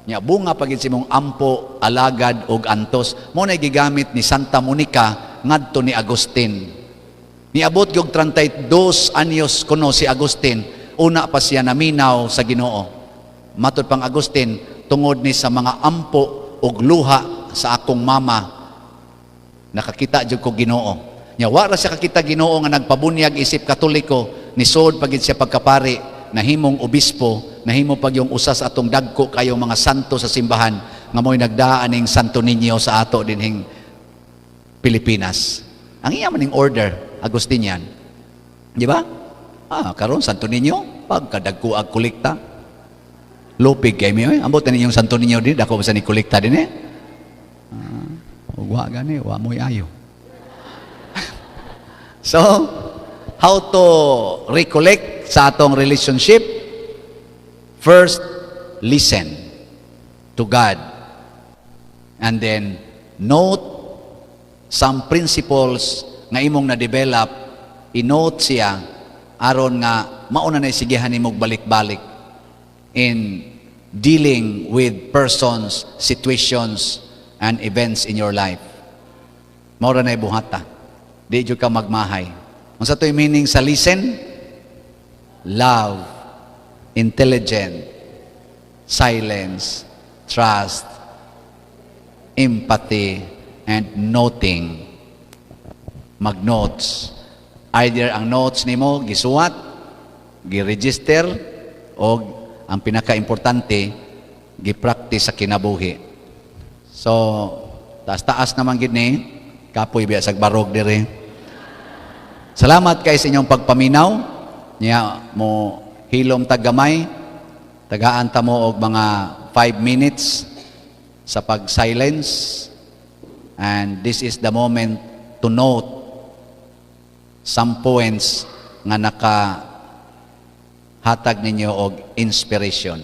Nya, bunga pagid si mong ampo, alagad, og antos. Mo na gigamit ni Santa Monica, ngadto ni Agustin. Niabot yung 32 anyos kuno si Agustin, una pa siya naminaw sa Ginoo. Matod pang Agustin, tungod ni sa mga ampo og luha sa akong mama, nakakita jud ko Ginoo. Nya wala siya kakita Ginoo nga nagpabunyag isip Katoliko, ni sod pagid siya pagkapari, nahimong obispo, nahimo pag yung usas atong dagko kayo mga santo sa simbahan, nga mo'y nagdaan ning Santo Niño sa ato dinhing Pilipinas. Ang iya maning order, Agustinian. Di ba? Karon Santo Niño, pagkadagko ag kolekta. Lupig kay mi, ambot na ninyong Santo Niño din, dako sa ni kolekta din eh. Wa gani, wa mo'y ayo. So, how to recollect sa atong relationship? First, listen to God. And then, note some principles nga imong na-develop, i-note siya, aron nga mauna na isigihan imong balik-balik in dealing with persons, situations, and events in your life. Maura na ibuhata. Di jud ka magmahay. Ang sa to'y meaning sa listen, love, intelligent, silence, trust, empathy, and noting. Mag-notes. Either ang notes nimo gisuwat, gi-register, o ang pinaka-importante, gi-practice sa kinabuhi. So, taas-taas naman gid ni kapoy biya sa barog dire. Salamat kay sa inyong pagpaminaw. Nya mo hilom tagamay. Tagaan ta mo og mga 5 minutes sa pag-silence. And this is the moment to note some points nga naka hatag ninyo og inspiration.